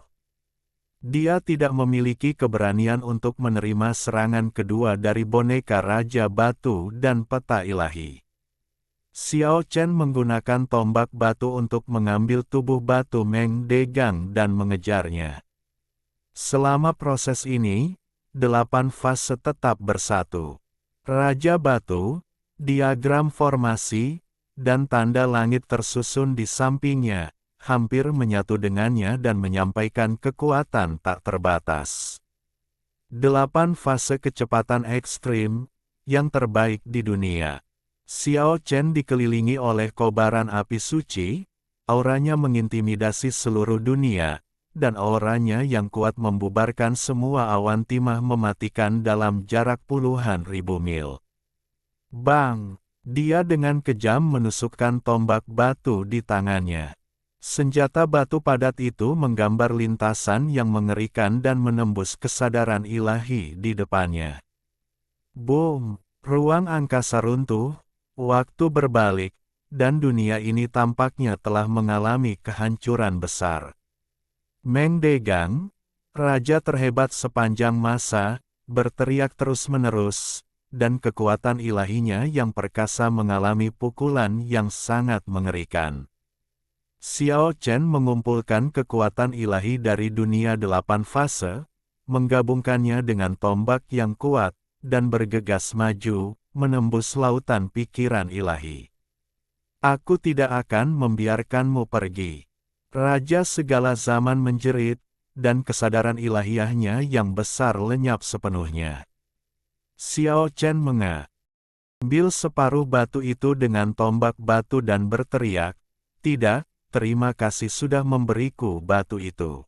Dia tidak memiliki keberanian untuk menerima serangan kedua dari boneka Raja Batu dan peta ilahi. Xiao Chen menggunakan tombak batu untuk mengambil tubuh batu Meng Degang dan mengejarnya. Selama proses ini, 8 fase tetap bersatu. Raja Batu, diagram formasi, dan tanda langit tersusun di sampingnya, hampir menyatu dengannya dan menyampaikan kekuatan tak terbatas. 8 fase kecepatan ekstrim, yang terbaik di dunia. Xiao Chen dikelilingi oleh kobaran api suci, auranya mengintimidasi seluruh dunia, dan auranya yang kuat membubarkan semua awan timah mematikan dalam jarak puluhan ribu mil. Bang! Dia dengan kejam menusukkan tombak batu di tangannya. Senjata batu padat itu menggambar lintasan yang mengerikan dan menembus kesadaran ilahi di depannya. Boom! Ruang angkasa runtuh, waktu berbalik, dan dunia ini tampaknya telah mengalami kehancuran besar. Meng Degang, raja terhebat sepanjang masa, berteriak terus-menerus, dan kekuatan ilahinya yang perkasa mengalami pukulan yang sangat mengerikan. Xiao Chen mengumpulkan kekuatan ilahi dari dunia 8 fase, menggabungkannya dengan tombak yang kuat, dan bergegas maju, menembus lautan pikiran ilahi. Aku tidak akan membiarkanmu pergi. Raja segala zaman menjerit, dan kesadaran ilahiyahnya yang besar lenyap sepenuhnya. Xiao Chen mengambil separuh batu itu dengan tombak batu dan berteriak, "Tidak, terima kasih sudah memberiku batu itu."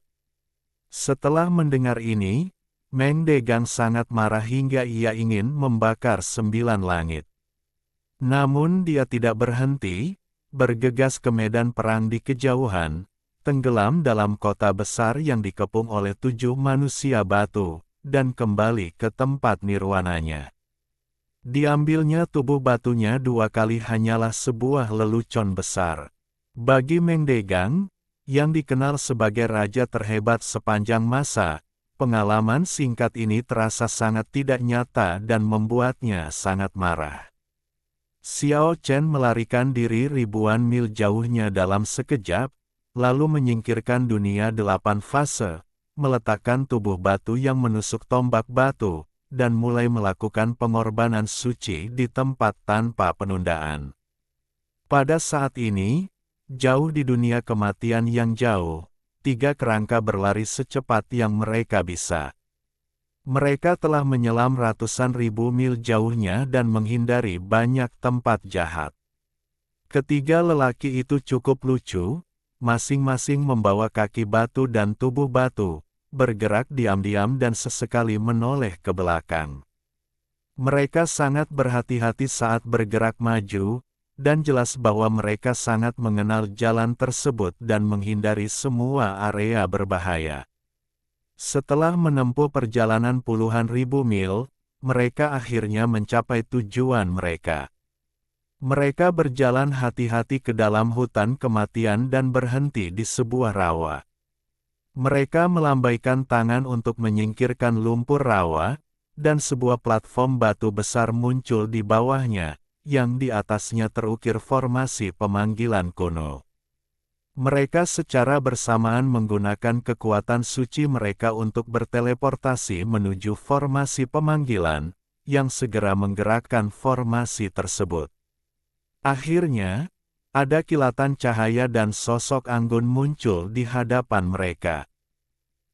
Setelah mendengar ini, Meng Degang sangat marah hingga ia ingin membakar 9 langit. Namun dia tidak berhenti, bergegas ke medan perang di kejauhan, tenggelam dalam kota besar yang dikepung oleh 7 manusia batu, dan kembali ke tempat nirwananya. Diambilnya tubuh batunya 2 kali hanyalah sebuah lelucon besar. Bagi Meng Degang, yang dikenal sebagai raja terhebat sepanjang masa, pengalaman singkat ini terasa sangat tidak nyata dan membuatnya sangat marah. Xiao Chen melarikan diri ribuan mil jauhnya dalam sekejap, lalu menyingkirkan dunia 8 fase, meletakkan tubuh batu yang menusuk tombak batu, dan mulai melakukan pengorbanan suci di tempat tanpa penundaan. Pada saat ini, jauh di dunia kematian yang jauh, 3 kerangka berlari secepat yang mereka bisa. Mereka telah menyelam ratusan ribu mil jauhnya dan menghindari banyak tempat jahat. Ketiga lelaki itu cukup lucu, masing-masing membawa kaki batu dan tubuh batu, bergerak diam-diam dan sesekali menoleh ke belakang. Mereka sangat berhati-hati saat bergerak maju, dan jelas bahwa mereka sangat mengenal jalan tersebut dan menghindari semua area berbahaya. Setelah menempuh perjalanan puluhan ribu mil, mereka akhirnya mencapai tujuan mereka. Mereka berjalan hati-hati ke dalam hutan kematian dan berhenti di sebuah rawa. Mereka melambaikan tangan untuk menyingkirkan lumpur rawa, dan sebuah platform batu besar muncul di bawahnya, yang di atasnya terukir formasi pemanggilan kuno. Mereka secara bersamaan menggunakan kekuatan suci mereka untuk berteleportasi menuju formasi pemanggilan, yang segera menggerakkan formasi tersebut. Akhirnya, ada kilatan cahaya dan sosok anggun muncul di hadapan mereka.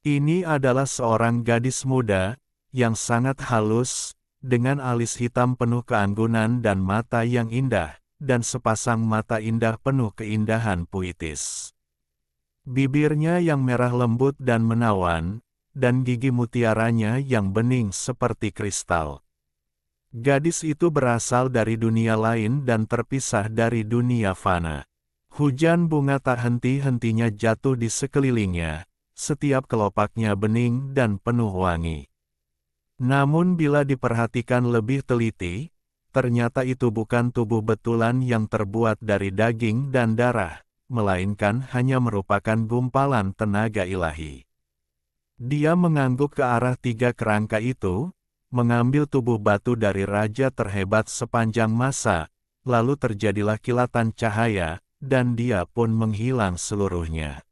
Ini adalah seorang gadis muda, yang sangat halus, dengan alis hitam penuh keanggunan dan mata yang indah, dan sepasang mata indah penuh keindahan puitis. Bibirnya yang merah lembut dan menawan, dan gigi mutiaranya yang bening seperti kristal. Gadis itu berasal dari dunia lain dan terpisah dari dunia fana. Hujan bunga tak henti-hentinya jatuh di sekelilingnya, setiap kelopaknya bening dan penuh wangi. Namun bila diperhatikan lebih teliti, ternyata itu bukan tubuh betulan yang terbuat dari daging dan darah, melainkan hanya merupakan gumpalan tenaga ilahi. Dia mengangguk ke arah 3 kerangka itu, mengambil tubuh batu dari raja terhebat sepanjang masa, lalu terjadilah kilatan cahaya, dan dia pun menghilang seluruhnya.